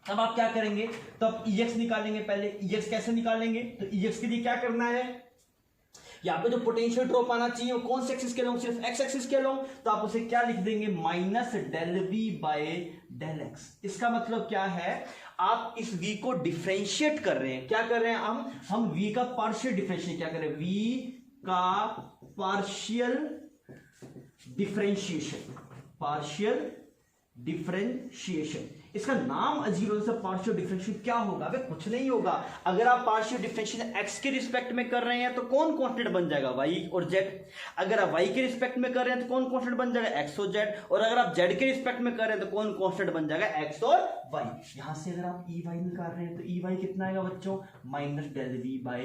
तब आप क्या करेंगे, तब EX निकालेंगे। पहले EX कैसे निकालेंगे, तो EX के लिए क्या करना है, यहाँ पे जो पोटेंशियल ड्रॉप आना चाहिए वो कौन से एक्सिस के अलोंग, सिर्फ x एक्सिस के अलोंग, तो आप उसे क्या लिख देंगे, minus del V by del x। इसका मतलब क्या है, आप इस v को डिफरेंशिएट कर रहे हैं। क्या कर रहे हैं हम v का पार्शियल डिफरेंशिएट क्या कर रहे हैं, v का पार्शियल डिफरेंशिएशन। इसका नाम अजीब है, पार्शियल डिफरेंशिएशन क्या होगा, वे कुछ नहीं होगा। अगर आप पार्शियल डिफरेंशिएशन x के रिस्पेक्ट में कर रहे हैं तो कौन कांस्टेंट बन जाएगा, y और z। अगर आप y के रिस्पेक्ट में कर रहे हैं तो कौन कांस्टेंट बन जाएगा, x और z। और अगर आप z के रिस्पेक्ट में कर रहे हैं तो कौन कांस्टेंट बन जाएगा, x और y। यहां से अगर आप EY निकाल रहे हैं तो EY कितना आएगा बच्चों, minus del V by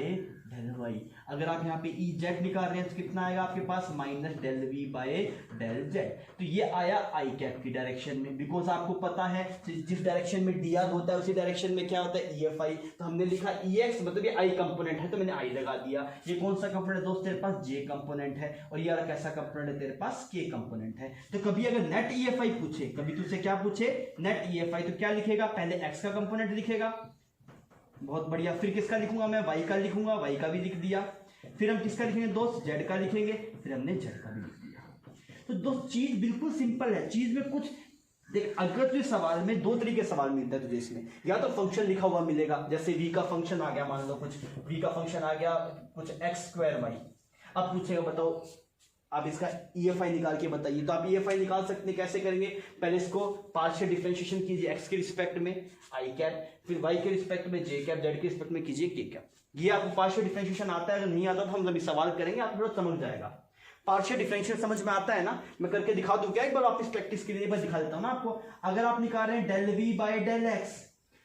del y। अगर आप यहाँ पे EZ निकाल रहे हैं तो कितना आएगा आपके पास, minus del V by del z। तो ये आया i कैप की डायरेक्शन में, बिकॉज आपको पता है जिस डायरेक्शन में डी आर होता है उसी डायरेक्शन में क्या होता है ई एफ आई। तो हमने लिखा ई एक्स मतलब ये आई कंपोनेंट है तो मैंने आई लगा दिया। ये कौन सा कंपोनेंट है दोस्त, तेरे पास जे कंपोनेंट है, और ये वाला कैसा कंपोनेंट है, तेरे पास के कंपोनेंट है। तो कभी अगर नेट ई एफ आई पूछे, कभी तुझसे क्या पूछे, नेट ई एफ आई, तो क्या लिखेगा, पहले एक्स का कंपोनेंट लिखेगा, बहुत बढ़िया। फिर किसका लिखूंगा मैं, वाई का लिखूंगा, वाई का भी लिख दिया। फिर हम किसका लिखेंगे दोस्त, जेड का लिखेंगे, फिर हमने जेड का भी लिख दिया। तो दोस्त चीज बिल्कुल सिंपल है, चीज में कुछ देख, अगर तुझे सवाल में दो तरीके सवाल मिलता है तुझे इसमें, या तो फंक्शन लिखा हुआ मिलेगा, जैसे v का फंक्शन आ गया, मान लो कुछ v का फंक्शन आ गया कुछ x स्क्वायर वाई। अब पूछेगा बताओ आप इसका EFI निकाल के बताइए। तो आप EFI निकाल सकते हैं, कैसे करेंगे, पहले इसको पार्शियल डिफरेंशिएशन कीजिए x के रिस्पेक्ट में i कैप, फिर y के रिस्पेक्ट में j कैप, z के रिस्पेक्ट में कीजिए k कैप। ये आपको पार्शियल डिफरेंशिएशन आता है, अगर नहीं आता तो हम अभी सवाल करेंगे, आपको थोड़ा समझ जाएगा। पार्शियल डिफरेंशियल समझ में आता है ना, मैं करके दिखा दूं क्या एक बार वापस प्रैक्टिस के लिए, बस दिखा देता हूं ना आपको। अगर आप निकाल रहे हैं del V by del X,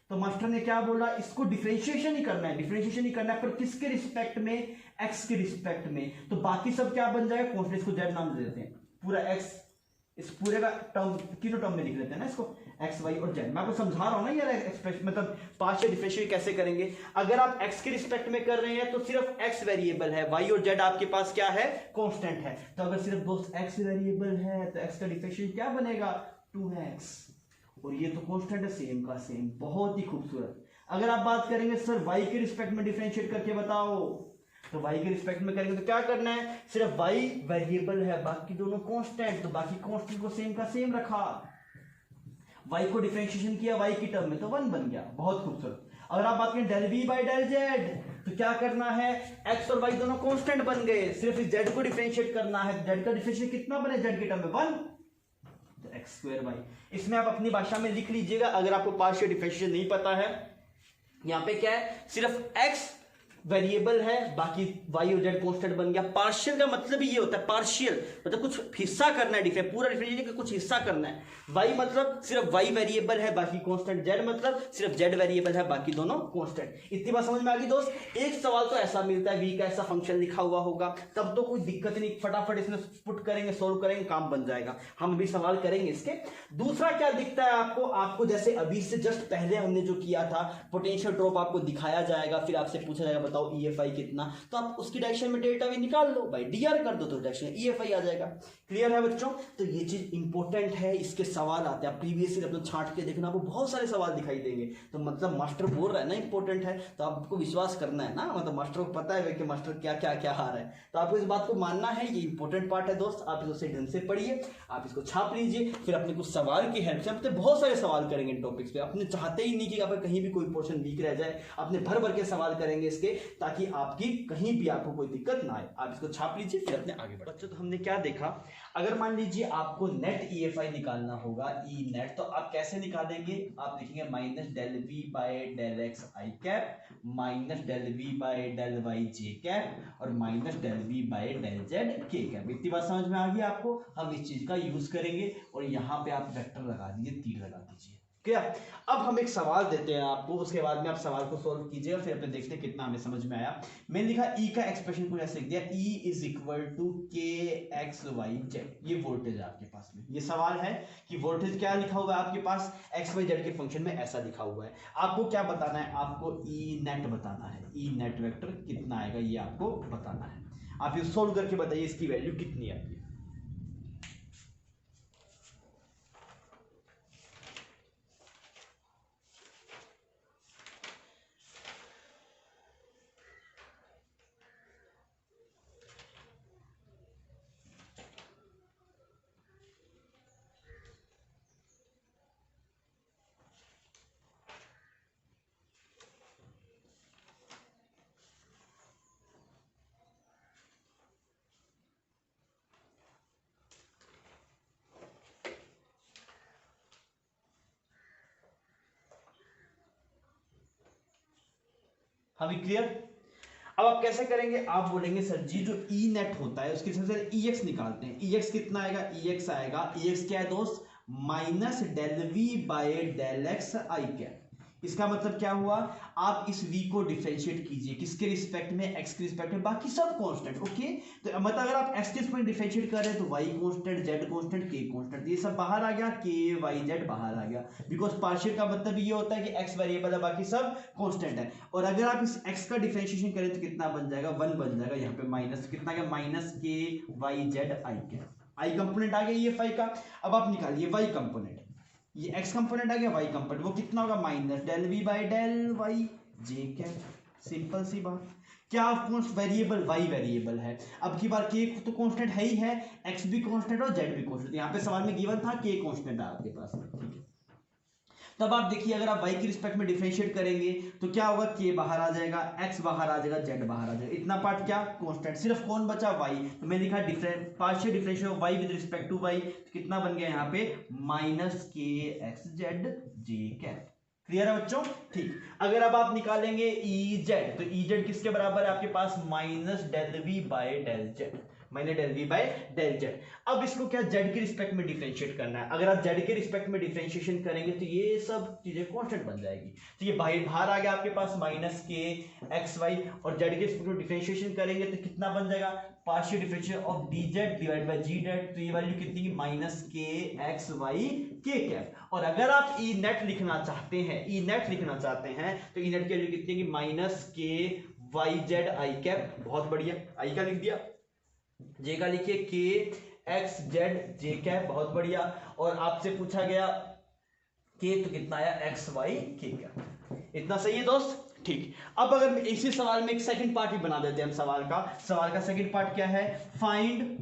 तो मास्टर ने क्या बोला, इसको डिफरेंशिएशन ही करना है, डिफरेंशिएशन ही करना है, पर किसके रिस्पेक्ट में, एक्स के रिस्पेक्ट में। तो बाकी सब क्या बन जाएगा, कॉन्स्टेंट, इसको जेड नाम दे देते हैं, पूरा एक्स, इस पूरे का टर्म तीनों टर्म में लिख लेते हैं ना इसको, एक्स वाई और जेड। मैं आपको समझा रहा हूं ना यार एक्सप्रेशन, मतलब पार्शियल डिफरेंशिएशन कैसे करेंगे। अगर आप एक्स के रिस्पेक्ट में कर रहे हैं तो सिर्फ एक्स वेरिएबल है, वाई और जेड आपके पास क्या है, कांस्टेंट है। तो अगर सिर्फ दोस्त एक्स वेरिएबल है तो एक्स का डिफरेंशिएशन क्या बनेगा, 2x, और ये तो कांस्टेंट है, सेम का सेम, बहुत ही खूबसूरत। अगर आप बात करेंगे सर वाई के रिस्पेक्ट में डिफरेंशिएट करके बताओ, तो y के रिस्पेक्ट में करेंगे तो क्या करना है, सिर्फ y वेरिएबल है, बाकी दोनों कांस्टेंट, तो बाकी कांस्टेंट को सेम का सेम रखा, y को डिफरेंशिएशन किया y की टर्म में तो 1 बन गया, बहुत खूबसूरत। अगर आप बात करें del v by del z, तो क्या करना है, x और y दोनों कांस्टेंट बन गए, सिर्फ इस z को डिफरेंशिएट करना है, z का डिफरेंशिएशन कितना बने, z की टर्म में 1, तो x स्क्वायर y। इसमें आप अपनी भाषा में लिख लीजिएगा, अगर आपको पार्शियल डिफरेंशिएशन नहीं पता है। यहां पे क्या है, सिर्फ x वेरिएबल है, बाकी y और z कांस्टेंट बन गया। पार्शियल का मतलब ही ये होता है, पार्शियल मतलब कुछ हिस्सा करना है, डिफरेंस पूरा डिफरेंशिएशन का कुछ हिस्सा करना है। y मतलब सिर्फ y वेरिएबल है, बाकी कांस्टेंट, z मतलब सिर्फ z वेरिएबल है, बाकी दोनों कांस्टेंट। इतनी बात समझ में आ गई दोस्त। एक सवाल तो ऐसा मिलता है, v का ऐसा फंक्शन लिखा हुआ होगा, तब तो कोई दिक्कत नहीं, फटाफट इसमें पुट करेंगे, सोल्व करेंगे, काम बन जाएगा। हम अभी सवाल करेंगे इसके। दूसरा क्या दिखता है आपको जैसे अभी से जस्ट पहले हमने जो किया था, पोटेंशियल ड्रॉप आपको दिखाया जाएगा, फिर आपसे पूछा जाएगा बताओ EFI कितना, तो आप उसकी डायरेक्शन में डेल्टा वी निकाल लो, भाई DR कर दो तो डायरेक्शन EFI आ जाएगा। क्लियर है बच्चों। तो ये चीज इंपॉर्टेंट है, इसके सवाल आते हैं, प्रीवियस ईयर अपना छांट के देखना, आपको बहुत सारे सवाल दिखाई देंगे। तो मतलब मास्टर बोल रहा है ना इंपॉर्टेंट है, तो आपको विश्वास करना है ना, मतलब मास्टर को पता है कि मास्टर क्या क्या क्या आ रहा है, तो आपको इस बात को मानना है, ये इंपॉर्टेंट पार्ट है दोस्त। आप इसको ढंग से पढ़िए, आप इसको छाप लीजिए, फिर अपने कुछ सवाल की हेल्प से अपने बहुत सारे सवाल करेंगे इन टॉपिक्स पे। अपने चाहते ही नहीं कि आप कहीं भी कोई पोर्शन वीक रह जाए, अपने भर भर के सवाल करेंगे इसके, ताकि आपकी कहीं भी आपको कोई दिक्कत ना आए। आप इसको छाप लीजिए, फिर अपने आगे बढ़ो। बच्चों तो हमने क्या देखा, अगर मान लीजिए आपको नेट EFI निकालना होगा, ई नेट, तो आप कैसे निकालेंगे, आप लिखेंगे minus del V by del X I cap minus del V by del Y J cap और minus del V by del Z के कैप। इतनी बात समझ में आ गई आपको। हम इस चीज का यूज करेंगे और यहाँ पे आप वेक्टर लगा दीजिए, तीर लगा दीजिए। क्या, अब हम एक सवाल देते हैं आपको, उसके बाद में आप सवाल को सॉल्व कीजिएगा, फिर अपने देखते हैं कितना हमें समझ में आया। मैंने लिखा E का एक्सप्रेशन को ऐसे लिख दिया, E इज इक्वल टू के एक्स वाई जेड। ये वोल्टेज है आपके पास में, ये सवाल है कि वोल्टेज क्या लिखा हुआ है आपके पास, एक्स वाई जेड के फंक्शन में ऐसा लिखा हुआ है। आपको क्या बताना है, आपको E नेट बताना है, E नेट वेक्टर कितना आएगा ये आपको बताना है। आप ये सोल्व करके बताइए इसकी वैल्यू कितनी आएगी। अभी क्लियर। अब आप कैसे करेंगे, आप बोलेंगे सर जी जो ई नेट होता है उसकी सबसे EX निकालते हैं। EX कितना आएगा, EX आएगा, EX क्या है दोस्त, minus del V by del X I cap. इसका मतलब क्या हुआ, आप इस v को डिफरेंशिएट कीजिए किसके रिस्पेक्ट में, x के रिस्पेक्ट में, बाकी सब कांस्टेंट। ओके, तो मतलब अगर आप x के रिस्पेक्ट डिफरेंशिएट कर रहे हैं तो y constant, z constant, k constant, ये सब बाहर आ गया, k y z बाहर आ गया, बिकॉज पार्शियल का मतलब ये होता है कि x वेरिएबल है, बाकी सब कांस्टेंट है। और अगर आप इस x का डिफरेंशिएशन करें तो कितना बन जाएगा, 1 बन जाएगा, यहाँ पे माइनस कितना गया, minus k y z i के, i कंपोनेंट आ गया ये फाई का। अब आप निकालिए y कंपोनेंट, ये x कंपोनेंट आ गया, y कंपोनेंट वो कितना होगा, minus del v by del Y J cap. Simple सी बात, क्या वेरिएबल y वेरिएबल है, अब की बार k तो कांस्टेंट है ही है, x भी कांस्टेंट और z भी कांस्टेंट, यहाँ पे सवाल में गिवन था k कांस्टेंट है आपके पास, ठीक है। तब आप देखिए अगर आप y की रिस्पेक्ट में डिफरेंशिएट करेंगे तो क्या होगा, k बाहर आ जाएगा, x बाहर आ जाएगा, z बाहर आ जाएगा, इतना पार्ट क्या कांस्टेंट, सिर्फ कौन बचा y, तो मैं लिखा different partial differential of y with respect to y, तो कितना बन गया यहाँ पे माइनस k x z j cap. Clear है बच्चों, ठीक। अगर अब आप निकालेंगे Ez, तो Ez किसके बराबर है आपके पास, minus del v by del z, minus del v by del z। अब इसको क्या z के रिस्पेक्ट में डिफरेंशिएट करना है, अगर आप z के रिस्पेक्ट में डिफरेंशिएशन करेंगे तो ये सब चीजें कांस्टेंट बन जाएगी, तो ये बाहर आ गया आपके पास माइनस k x y, और z के रिस्पेक्ट में डिफरेंशिएशन करेंगे तो कितना बन जाएगा, partial differential of dz divide by gz, तो ये वैल्यू कितनी की, minus k x y k cap. और अगर आप ई नेट लिखना चाहते हैं, ई नेट लिखना चाहते हैं तो ई नेट की वैल्यू कितनी की, minus k y z i cap. बहुत बढ़िया, i का लिख दिया, j का लिखिए k x z j cap, बहुत बढ़िया। और आपसे पूछा गया k तो कितना आया, x y k कैप। इतना सही है दोस्त, ठीक। अब अगर इसी सवाल में एक सेकंड पार्ट भी बना देते हैं हम, सवाल का सेकंड पार्ट क्या है, फाइंड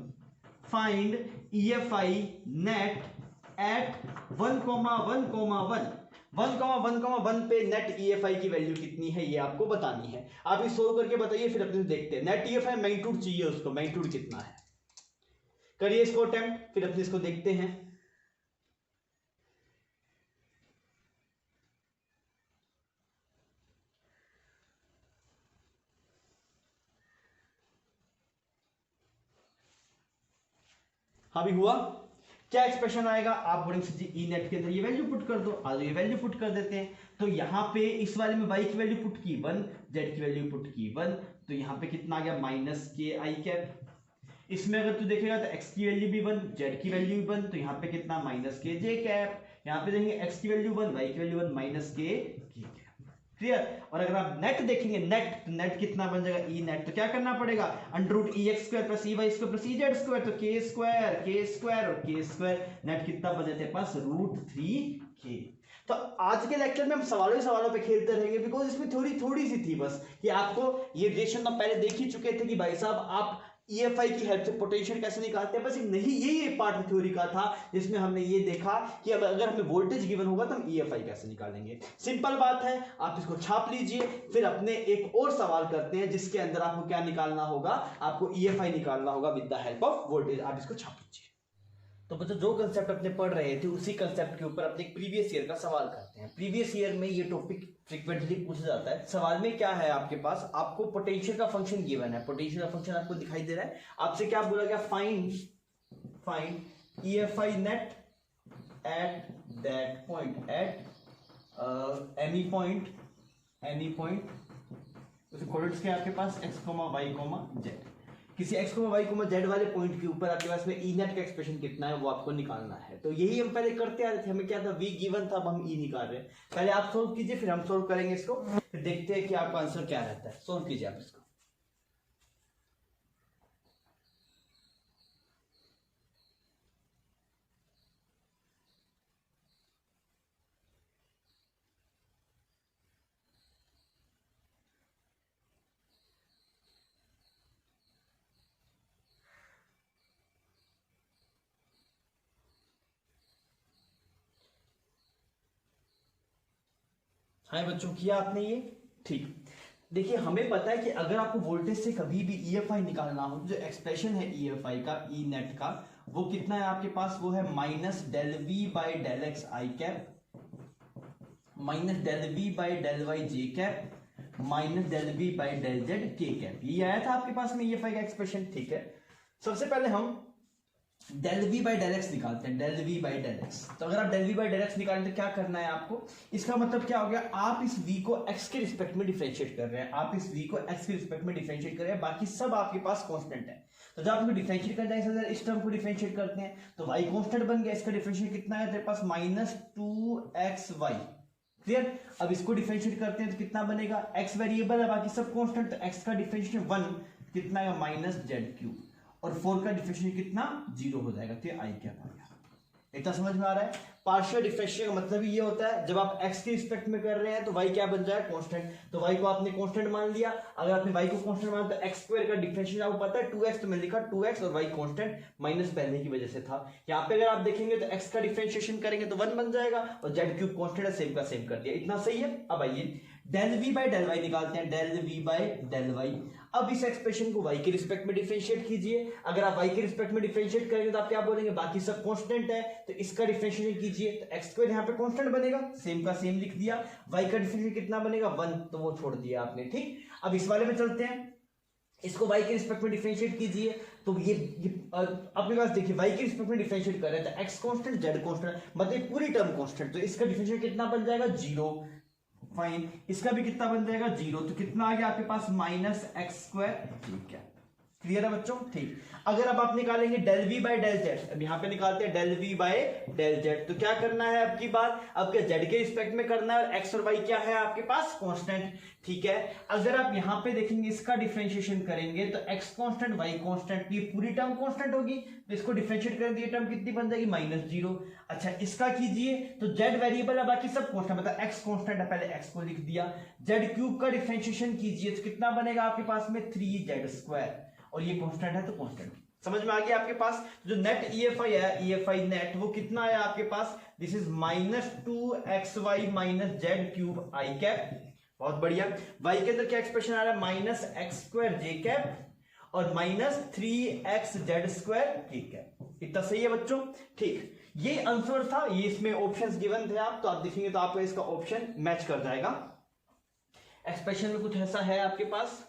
EFI नेट एट 1,1,1 पे नेट EFI की वैल्यू कितनी है ये आपको बतानी है। आप इस सोल्व करके बताइए, फिर अपने देखते हैं नेट EFI मैग्नीट्यूड चाहिए उसको, मैग्नीट्यूड कितना है, करिए इसको अटेम्प्ट, फिर अपने इसको देखते हैं। हाँ भी हुआ, क्या एक्सप्रेशन आएगा, आप बोलेंगे जी ई नेट के अंदर ये वैल्यू पुट कर दो, आज ये वैल्यू पुट कर देते हैं। तो यहाँ पे इस वाले में y की वैल्यू पुट की 1, z की वैल्यू पुट की 1, तो यहाँ पे कितना आ गया, माइनस के आई कैप। इसमें अगर तू देखेगा तो x की वैल्यू भी 1, z की वैल्यू भी 1, तो यहाँ पे कितना, माइनस के जे कैप। यहाँ पे देखेंगे x की वैल्यू 1, y की वैल्यू 1, माइनस के कैप। क्लियर। और अगर आप नेट देखेंगे, नेट कितना बन जाएगा, ई नेट, तो क्या करना पड़ेगा, under root E X square plus E Y square plus E Z square, तो के स्क्वायर और के स्क्वायर, नेट कितना बन जाता है पास, √3k। तो आज के लेक्चर में हम सवालों पे खेलते रहेंगे, बिकॉज इसमें थोड़ी सी थी बस, कि आपको ये रिलेशन हम पहले देख ही चुके थे कि भाई साहब आप EFI की हेल्प से पोटेंशियल कैसे निकालते हैं, बस नहीं यही पार्ट थ्योरी का था जिसमें हमने ये देखा कि अब अगर हमें वोल्टेज गिवन होगा तो हम EFI कैसे निकालेंगे। सिंपल बात है, आप इसको छाप लीजिए, फिर अपने एक और सवाल करते हैं जिसके अंदर आपको क्या निकालना होगा, आपको EFI निकालना होगा with the help of voltage. आप इसको छाप लीजिए। तो बच्चों जो कंसेप्ट अपने पढ़ रहे थे उसी कंसेप्ट के ऊपर अपने प्रीवियस ईयर का सवाल करते हैं। प्रीवियस ईयर में ये टॉपिक फ्रीक्वेंटली पूछा जाता है। सवाल में क्या है आपके पास, आपको पोटेंशियल का फंक्शन गिवन है, पोटेंशियल का फंक्शन आपको दिखाई दे रहा है, आपसे क्या बोला गया, find EFI net at that point, eight any point उसे कोऑर्डिनेट्स क्या है आपके पास, x, y, z। किसी x, y, z वाले पॉइंट के ऊपर आपके पास में ई नेट का एक्सप्रेशन कितना है वो आपको निकालना है। तो यही हम पहले करते आ रहे थे, हमें क्या था, v गिवन था, अब हम e निकाल रहे हैं। पहले आप सोल्व कीजिए, फिर हम सोल्व करेंगे इसको, फिर देखते हैं कि आपका आंसर क्या रहता है। सोल्व कीजिए आप इसको। हाँ बच्चों, किया आपने ये, ठीक। देखिए हमें पता है कि अगर आपको वोल्टेज से कभी भी EFI निकालना हो, जो एक्सप्रेशन है EFI का, ई नेट का, वो कितना है आपके पास, वो है minus del v by del X I cap, minus del v by del Y J cap, minus del v by del Z के कैप। ये आया था आपके पास में EFI का एक्सप्रेशन, ठीक है। सबसे पहले हम del V by del X निकालते हैं, del V by del X. तो अगर आप del V by del X निकालें तो क्या करना है आपको, इसका मतलब क्या हो गया, आप इस v को x के रिस्पेक्ट में डिफरेंशिएट कर रहे हैं, आप इस v को x के रिस्पेक्ट में डिफरेंशिएट कर रहे हैं, बाकी सब आपके पास कांस्टेंट है। तो जब आप इसको डिफरेंशिएट करते हैं, इस टर्म को डिफरेंशिएट करते हैं तो y कांस्टेंट बन गया, इसका डिफरेंशिएट कितना है तेरे पास -2xy। क्लियर। अब इसको डिफरेंशिएट करते हैं तो कितना बनेगा, x वेरिएबल है बाकी सब कांस्टेंट, तो x का डिफरेंशिएट 1 कितना है -z³ और 4 का डिफरेंशिएट कितना 0 हो जाएगा, तो आई क्या आ गया। इतना समझ में आ रहा है। पार्शियल डिफरेंशिएशन का मतलब ये होता है जब आप x के रिस्पेक्ट में कर रहे हैं तो y क्या बन जाएगा, कांस्टेंट। तो y को आपने कांस्टेंट मान लिया, अगर आपने y को कांस्टेंट माना तो x² का डिफरेंशिएशन आपको पता है 2x, तो मैंने लिखा 2x और y कांस्टेंट माइनस पहले की वजह से था। यहाँ पे अगर आप देखेंगे तो x का डिफरेंशिएशन करेंगे तो 1 बन जाएगा और z³ कांस्टेंट है, सेम का सेम कर दिया। इतना सही है। अब आइए del v by del y निकालते हैं, del v by del y। अब इस एक्सप्रेशन को y के रिस्पेक्ट में डिफरेंशिएट कीजिए, अगर आप y के रिस्पेक्ट में डिफरेंशिएट करेंगे तो आप क्या बोलेंगे, बाकी सब कांस्टेंट है, तो इसका डिफरेंशिएशन कीजिए तो x² यहाँ पे कांस्टेंट बनेगा, सेम का सेम लिख दिया। y का डिफरेंशिएशन कितना बनेगा 1, तो वो छोड़ दिया आपने। ठीक, अब इस वाले में चलते हैं, इसको y के रिस्पेक्ट में डिफरेंशिएट कीजिए तो ये अपने पास देखिए y के रिस्पेक्ट में डिफरेंशिएट कर रहे हैं तो x कांस्टेंट z कांस्टेंट, मतलब पूरी टर्म कांस्टेंट, तो इसका डिफरेंशिएट कितना बन जाएगा 0। फाइन, इसका भी कितना बन जाएगा 0, तो कितना आ गया आपके पास -x²। ठीक है, क्लियर है बच्चों। ठीक, अगर अब आप निकालेंगे del v by del z, अब यहाँ पे निकालते हैं del v by del z, तो क्या करना है आपकी बात, आपके z के रिस्पेक्ट में करना है और x और y क्या है आपके पास कांस्टेंट। ठीक है, अगर आप यहाँ पे देखेंगे इसका डिफरेंशिएशन करेंगे तो x कांस्टेंट y कांस्टेंट, ये पूरी टर्म कांस्टेंट होगी, तो इसको डिफरेंशिएट करेंगे ये टर्म कितनी बन जाएगी -0। अच्छा, इसका कीजिए तो z वेरिएबल है बाकी सब कांस्टेंट, मतलब x कांस्टेंट है, पहले x को लिख दिया। z³ का डिफरेंशिएशन कीजिए तो कितना बनेगा आपके पास में 3z², और ये कांस्टेंट है तो कांस्टेंट। समझ में आ गया आपके पास। जो नेट EFI है, EFI नेट वो कितना आया आपके पास, this is -2xy -z³ I cap. बहुत बढ़िया। y के अंदर क्या एक्सप्रेशन आ रहा है, -x²j और -3xz²। ठीक है, इतना सही है बच्चों। ठीक, ये आंसर था, ये इसमें ऑप्शंस गिवन थे आप, तो आप देखेंगे तो आपको इसका ऑप्शन मैच कर जाएगा। एक्सप्रेशन में कुछ ऐसा है आपके पास।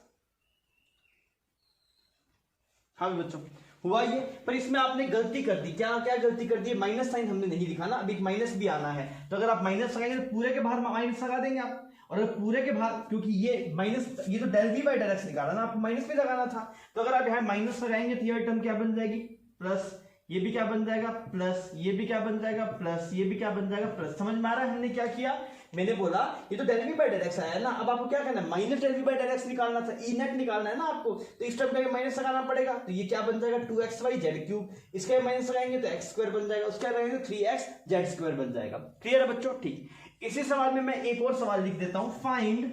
हाँ बच्चों, हुआ ये, पर इसमें आपने गलती कर दी। क्या क्या गलती कर दी, माइनस साइन हमने नहीं लिखा ना, अभी माइनस भी आना है, तो अगर आप माइनस लगाएंगे तो पूरे के बाहर माइनस लगा देंगे आप, और अगर पूरे के बाहर, क्योंकि ये माइनस, ये तो del v by del X निकाला ना, आपको माइनस भी लगाना था, तो अगर आप यहाँ माइनस लगाएंगे तो ये टर्म क्या बन जाएगी प्लस, ये भी क्या बन जाएगा प्लस, ये भी क्या बन जाएगा प्लस, ये भी क्या बन जाएगा प्लस। समझ में आ रहा है हमने क्या किया, मैंने बोला ये तो del v by del X आया ना, अब आपको क्या करना है, minus del v by del X निकालना था, ई नेट निकालना है ना आपको, तो इस टर्म का माइनस लगाना पड़ेगा, तो ये क्या बन जाएगा 2xy z³, इसका माइनस लगाएंगे तो x² बन जाएगा, उसका लगाएंगे तो 3xz² बन जाएगा। क्लियर है बच्चों। ठीक, इसी सवाल में मैं एक और सवाल लिख देता हूं, find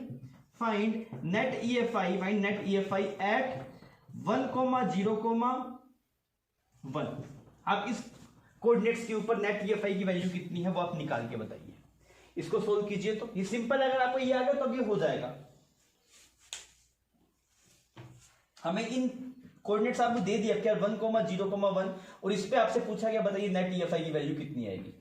net EFI, find net EFI at 1,0,1। आप इस कोऑर्डिनेट्स के ऊपर नेट EFI की वैल्यू कितनी है वो आप निकाल के बताइए। इसको सोल्व कीजिए तो ये सिंपल है, अगर आपको ये आ गया तो अब ये हो जाएगा। हमें इन कोऑर्डिनेट्स आपको दे दिया क्या 1,0,1 और इस पे आपसे पूछा गया बताइए नेट EFI की वैल्यू कितनी आएगी।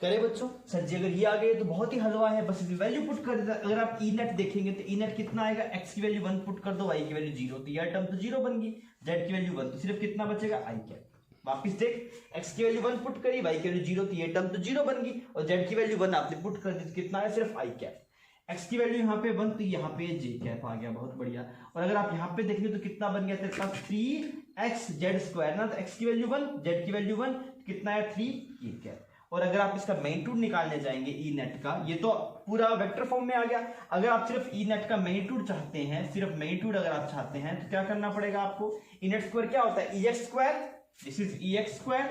करें बच्चों, सर जी अगर ये आ गए तो बहुत ही हलवा है, बस वैल्यू पुट कर देता। अगर आप ई नेट देखेंगे तो ई नेट कितना आएगा, x की वैल्यू 1 पुट कर दो, y की वैल्यू 0, तो यह टर्म तो 0 बन गई, z की वैल्यू 1, तो सिर्फ कितना बचेगा आई कैप। वापिस देख, x की वैल्यू 1 पुट करी, y की वैल्यू 0, तो ये टर्म तो 0 बन गई, और z की वैल्यू 1 आपने पुट कर दी, तो कितना है सिर्फ आई कैप। x की वैल्यू यहाँ पे 1, तो यहाँ पे j कैप आ गया, बहुत बढ़िया। और अगर आप यहाँ पे देखेंगे तो कितना बन गया तेरे पास 3xz² ना, तो x की वैल्यू 1, z की वैल्यू 1, कितना है 3 ये कैप। और अगर आप इसका मैग्नीट्यूड निकालने जाएंगे ई नेट का, ये तो पूरा वेक्टर फॉर्म में आ गया। अगर आप सिर्फ ई नेट का मैग्नीट्यूड चाहते हैं, सिर्फ मैग्नीट्यूड अगर आप चाहते हैं तो क्या करना पड़ेगा आपको, ई नेट स्क्वायर क्या होता है EX², this is EX²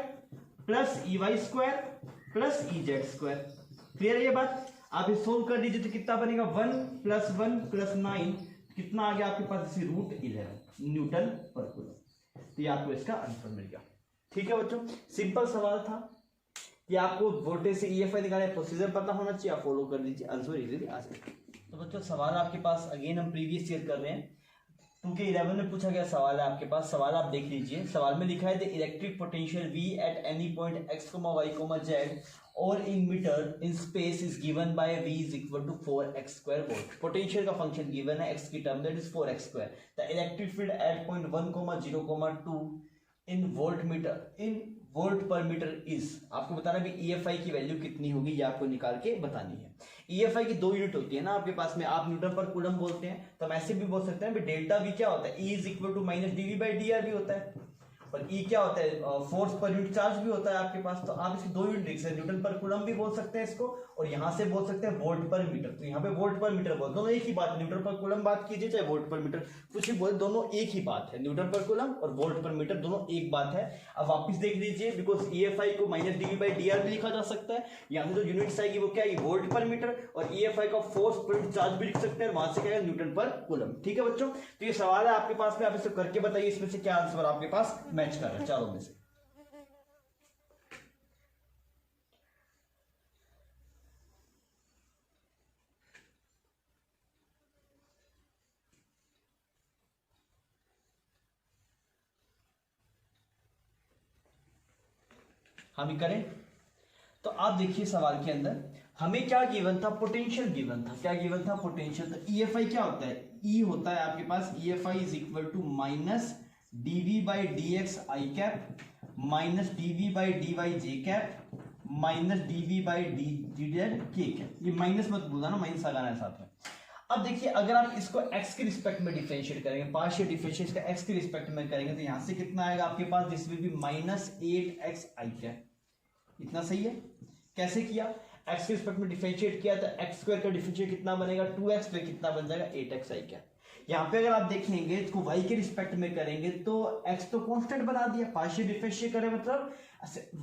plus EY² plus EZ²। Clear है ये बात। आप इसे सोल्व कर दीजिए तो कितना बनेगा 1 + 1 + 9, कितना आ गया आपके पास √11 न्यूटन पर कूलम। तो ये आपको इसका आंसर मिल गया। ठीक है बच्चों, सिंपल सवाल था। ये आपको वोल्टेज से EFI निकालने प्रोसीजर पता होना चाहिए, आप फॉलो कर लीजिए, आंसर इजीली आ जाएगा। तो बच्चों सवाल आपके पास अगेन हम प्रीवियस ईयर कर रहे हैं। 2 के 11 में पूछा गया सवाल है आपके पास। सवाल आप देख लीजिए, सवाल में लिखा है the electric potential V at any point x, y, z और in metre in space is given by V is equal to 4x square volt. Potential का फंक्शन गिवन है x की term, that is 4x square. The electric field at point 1, 0, 2 in volt metre in volt per metre is, आपको बताना भी EFI की वैल्यू कितनी होगी, ये आपको निकाल के बतानी है। EFI की 2 यूनिट होती है ना आपके पास में, आप न्यूटन पर कूलम बोलते हैं, तो हम ऐसे भी बोल सकते हैं डेल्टा V क्या होता है, E is equal to minus dV/dr भी होता है, और E क्या होता है, फोर्स पर यूनिट चार्ज भी होता है आपके पास। तो आप इसकी 2 यूनिट लिख सकते हैं, न्यूटन पर कूलम भी बोल सकते हैं इसको, और यहाँ से बोल सकते हैं वोल्ट पर मीटर। तो यहाँ पे वोल्ट पर मीटर बोल, दोनों एक ही बात है, न्यूटन पर कूलम बात कीजिए चाहे वोल्ट पर मीटर, कुछ भी बोले, दोनों एक ही बात है, न्यूटन पर कूलम और वोल्ट पर मीटर दोनों एक बात है। अब वापिस देख लीजिए, बिकॉज EFI को माइनस dV/dr भी लिखा जा सकता है, यहाँ से जो यूनिट्स आएगी वो क्या है, वोल्ट पर मीटर, और EFI का फोर्स पर चार्ज भी लिख सकते हैं, वहां से क्या है न्यूटन पर कूलम। ठीक है बच्चों, तो ये सवाल है आपके पास में, आप इसे करके बताइए इसमें से क्या आंसर आपके पास मैच कर रहा है चारों में से। हम ही करें, तो आप देखिए सवाल के अंदर हमें क्या गिवन था, पोटेंशियल गिवन था। क्या गिवन था, पोटेंशियल। तो EFI क्या होता है, E होता है आपके पास, EFI is equal to minus dV/dx i cap minus dV/dy j cap minus dV/dz k cap. ये माइनस मत भूलना ना, माइनस लगाना है साथ में। अब देखिए, अगर आप इसको x के रिस्पेक्ट में डिफरेंशिएट करेंगे, पार्शियल डिफरेंशिएट का x के रिस्पेक्ट में करेंगे, तो यहां से कितना आएगा आपके पास, this will be minus 8x i cap. इतना सही है। कैसे किया, x के रिस्पेक्ट में डिफरेंशिएट किया, तो x स्क्वायर का डिफरेंशिएट कितना बनेगा, 2x पे कितना बन जाएगा, 8x i कैप। यहाँ पे अगर आप देखेंगे इसको y के रिस्पेक्ट में करेंगे तो x तो कांस्टेंट बना दिया, पार्शियल डिफरेंशिएट करें मतलब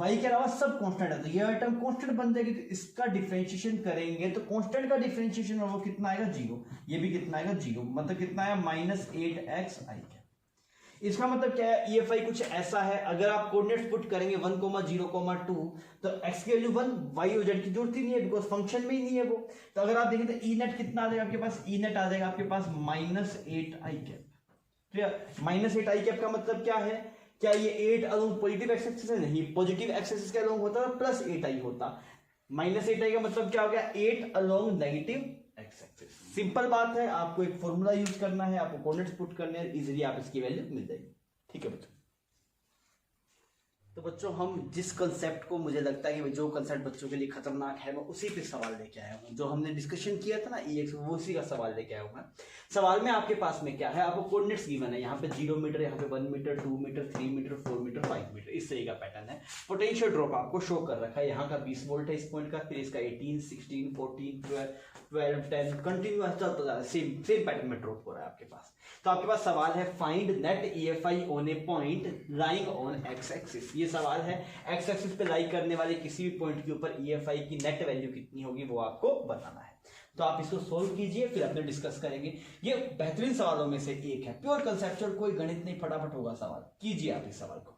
y के अलावा सब कांस्टेंट है, तो ये आइटम कांस्टेंट बन जाएगी। तो इसका डिफरेंशिएशन करेंगे तो कांस्टेंट का डिफरेंशिएशन वो कितना आएगा, 0। ये भी कितना आएगा, 0, मतलब कितना आया, माइनस 8x i कैप। इसका मतलब क्या है, EFI कुछ ऐसा है, अगर आप कोऑर्डिनेट्स पुट करेंगे 1, 0, 2 तो x की वैल्यू 1, y और z की जरूरत ही नहीं है, बिकॉज फंक्शन में ही नहीं है वो। तो अगर आप देखें तो E नेट कितना आ जाएगा आपके पास, E नेट आ जाएगा आपके पास minus 8i cap. Clear, minus 8i cap का मतलब क्या है, क्या ये 8 अलोंग पॉजिटिव एक्स एक्सिस है, नहीं, पॉजिटिव एक्स एक्सिस के अलोंग होता है प्लस 8i होता। माइनस 8i का मतलब क्या हो गया, 8 along negative x axis. Simple बात है, आपको एक फॉर्मूला यूज करना है, आपको कोऑर्डिनेट्स पुट करने हैं, इजीली आप इसकी वैल्यू मिल जाएगी। ठीक है बच्चों, तो बच्चों हम जिस कंसेप्ट को, मुझे लगता है कि जो कंसेप्ट बच्चों के लिए खतरनाक है, मैं उसी पे सवाल लेके आया हूँ। जो हमने डिस्कशन किया था ना EX, वो उसी का सवाल लेके आया हूँ मैं। सवाल में आपके पास में क्या है, आपको कोऑर्डिनेट्स गिवन है, यहाँ पे 0 मीटर, यहाँ पे 1 metre, 2 metre, 3 metre, 4 metre, 5 metre, इस तरह का पैटर्न है। पोटेंशियल ड्रॉप आपको शो कर रखा है, यहाँ का 20 वोल्ट है इस पॉइंट का, फिर इसका 18, 16, 14, 12, 10 कंटिन्यू चलता जा रहा है, सेम पैटर्न में ड्रॉप हो रहा है आपके पास। तो आपके पास सवाल है find net EFI on A point lying on x axis. ये सवाल है, x एक्सिस पे लाई करने वाले किसी भी पॉइंट के ऊपर EFI की नेट वैल्यू कितनी होगी वो आपको बताना है। तो आप इसको सोल्व कीजिए, फिर अपने डिस्कस करेंगे। ये बेहतरीन सवालों में से एक है, प्योर कंसेप्चुअल, कोई गणित नहीं, फटाफट होगा सवाल। कीजिए आप इस सवाल को।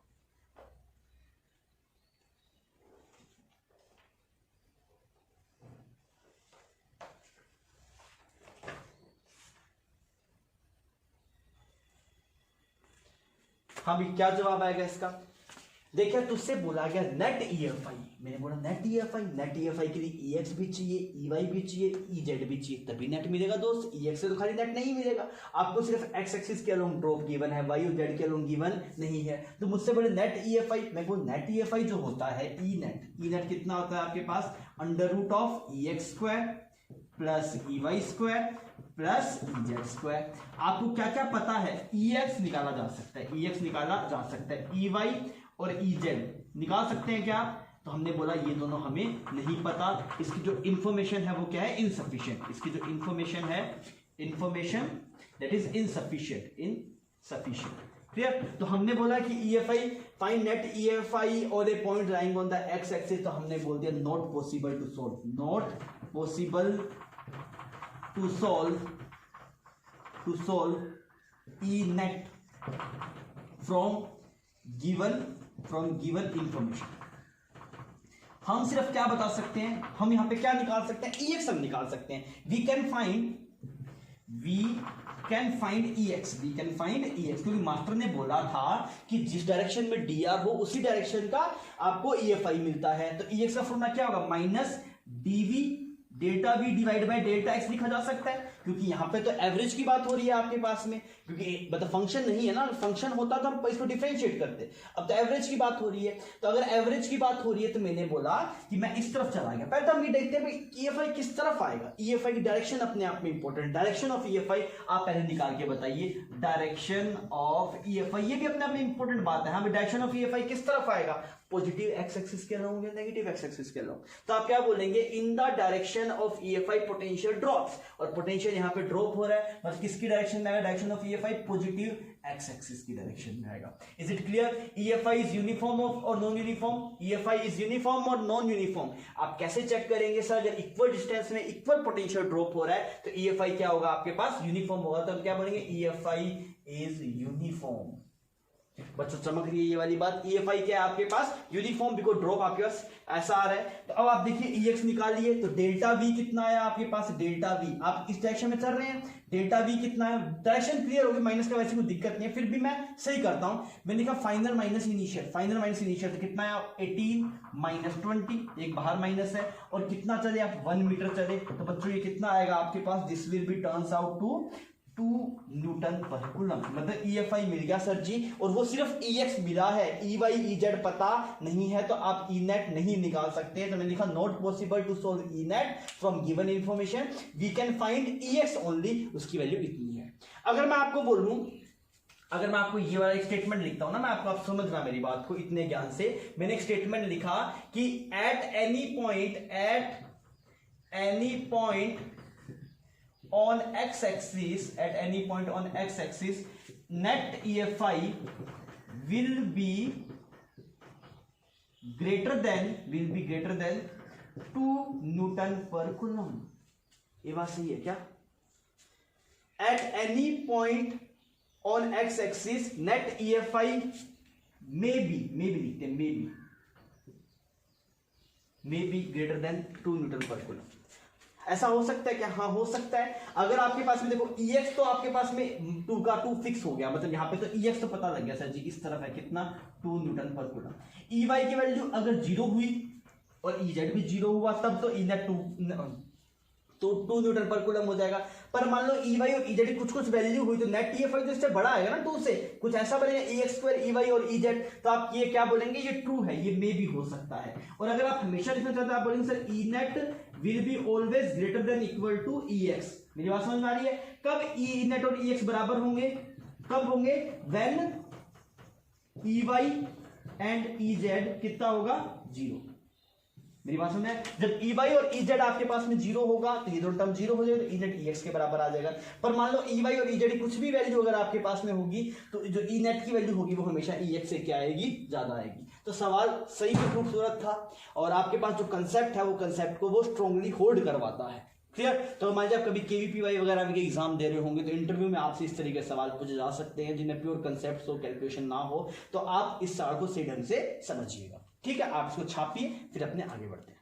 हाँ भी, क्या जवाब आएगा इसका, देखिए तुझसे बोला गया नेट EFI, मैंने बोला नेट EFI के लिए EX भी चाहिए, EY भी चाहिए, EZ भी चाहिए, तभी नेट मिलेगा दोस्त। EX से तो खाली नेट नहीं मिलेगा, आपको सिर्फ x एक्सिस के अलोंग ड्रॉप गिवन है, y और z के अलोंग गिवन नहीं है। तो मुझसे बोले नेट EFI, मैं बोल नेट EFI जो होता है E नेट कितना होता है आपके पास, under root of EX square plus EY square plus EZ square. आपको क्या क्या पता है, EX निकाला जा सकता है, EX निकाला जा सकता है, EY और EZ निकाल सकते हैं क्या, तो हमने बोला ये दोनों हमें नहीं पता, इसकी जो इंफॉर्मेशन है वो क्या है, इनसफिशिएंट। इसकी जो इंफॉर्मेशन है, information that is insufficient. Clear, तो हमने बोला कि EFI फाइंड नेट EFI और a point lying on the x axis, तो हमने बोल दिया not possible to solve, not possible to solve E net from given information. हम सिर्फ क्या बता सकते हैं, हम यहां पे क्या निकाल सकते हैं, EX हम निकाल सकते हैं। We can find we can find EX, क्योंकि मास्टर ने बोला था कि जिस डायरेक्शन में DR हो उसी डायरेक्शन का आपको EFI मिलता है। तो EX का फॉर्मूला क्या होगा, minus DV delta V divide by delta X लिखा जा सकता है, क्योंकि यहां पे तो एवरेज की बात हो रही है आपके पास में, क्योंकि मतलब फंक्शन नहीं है ना, फंक्शन होता तो हम इसको डिफरेंशिएट करते, अब तो एवरेज की बात हो रही है। तो अगर एवरेज की बात हो रही है तो मैंने बोला कि मैं इस तरफ चला गया। पहले तो हम ये देखते हैं EFI किस तरफ आएगा। EFI की डायरेक्शन अपने आप में इंपॉर्टेंट, डायरेक्शन ऑफ EFI आप पहले निकाल के बताइए, डायरेक्शन ऑफ EFI, ये भी अपने आप में इंपॉर्टेंट बात है। हाँ, डायरेक्शन ऑफ EFI किस तरफ आएगा, पॉजिटिव एक्स एक्सिस के अलॉन्ग या नेगेटिव एक्स एक्सिस के अलॉन्ग। तो आप क्या बोलेंगे, in the direction of EFI potential drops, और पोटेंशियल यहाँ पे ड्रॉप हो रहा है, मतलब किसकी डायरेक्शन में आएगा, direction of EFI positive x axis की डायरेक्शन में आएगा। Is it clear? EFI is uniform और non uniform, EFI is uniform और नॉन यूनिफॉर्म। आप कैसे चेक करेंगे सर, अगर इक्वल डिस्टेंस में इक्वल पोटेंशियल ड्रॉप हो रहा है तो EFI क्या होगा आपके पास, यूनिफॉर्म होगा। तो हम क्या बोलेंगे, EFI इज यूनिफॉर्म। बच्चों चमक रही है ये वाली बात, EFI क्या है आपके पास, यूनिफॉर्म, बिकॉज ड्रॉप आपके पास ऐसा आ रहा है। तो अब आप देखिए EX निकालिए, तो डेल्टा V कितना आया आपके पास, डेल्टा V, आप इस डायरेक्शन में चल रहे हैं, डेल्टा V कितना है, डायरेक्शन क्लियर होगी, माइनस का वैसे कोई दिक्कत नहीं है, फिर भी मैं सही करता हूं। मैंने लिखा final minus initial, final minus initial, तो कितना है 18 माइनस 20, एक बाहर माइनस है, और कितना चले आप 1 मीटर चले, तो बच्चों ये कितना आएगा आपके पास, this will be turns out to 2 newton per coulomb. मतलब EFI मिल गया सर जी, और वो सिर्फ EX मिला है, EY EZ पता नहीं है, तो आप ENET नहीं निकाल सकते। तो मैंने लिखा not possible to solve ENET from given information, we can find EX only, उसकी वैल्यू इतनी है। अगर मैं आपको बोलूं, अगर मैं आपको ये वाला एक स्टेटमेंट लिखता हूं ना, मैं आपको, आप समझना मेरी बात को इतने ज्ञान से, मैंने एक स्टेटमेंट लिखा कि eight any point on x-axis, at any point on x-axis, net EFI will be greater than 2 newton per coulomb. ये बात सही है क्या? At any point on x-axis, net EFI may be greater than 2 newton per coulomb. ऐसा हो सकता है क्या? हाँ, हो सकता है। अगर आपके पास में देखो EX तो आपके पास में 2 का 2 फिक्स हो गया, मतलब यहाँ पे तो EX तो पता लग गया सर जी, इस तरफ है कितना, 2 न्यूटन पर कूलम। EY की वैल्यू अगर 0 हुई और EZ भी 0 हुआ, तब तो ENET 2 न्यूटन पर कूलम हो जाएगा। पर मान लो EY और EZ की कुछ वैल्यू हुई, तो नेट EFI तो इससे बड़ा आएगा ना, 2 से, कुछ ऐसा बनेगा EX2 EY और EZ, तो आप ये क्या बोलेंगे, ये ट्रू है, ये मे भी हो सकता है। और अगर आप हमेशा लिखना चाहते हैं, आप बोलेंगे sir ENET will be always greater than equal to EX। मेरी बात समझ में आ रही है? कब ENET और EX बराबर होंगे, कब होंगे, when EY and EZ कितना होगा, 0। मेरी बात समझ, जब EY और EZ आपके पास में 0 होगा तो ये दोनों टर्म 0 हो जाएगा, तो ENET EX के बराबर आ जाएगा। पर मान लो EY और EZ की कुछ भी वैल्यू अगर आपके पास में होगी, तो जो ENET की वैल्यू होगी वो हमेशा EX से क्या आएगी, ज्यादा आएगी। तो सवाल सही में खूबसूरत था, और आपके पास जो कंसेप्ट है वो कंसेप्ट को वो स्ट्रांगली होल्ड करवाता है। क्लियर? तो मान लीजिए आप कभी KVPY वगैरह के एग्जाम दे रहे होंगे, तो इंटरव्यू में आपसे इस तरीके के सवाल पूछे जा सकते हैं जिनमें प्योर कंसेप्ट हो, कैलकुलेशन ना हो, तो आप इस सवाल को सही ढंग से समझिएगा। ठीक है, आप इसको छापिए, फिर अपने आगे बढ़ते हैं।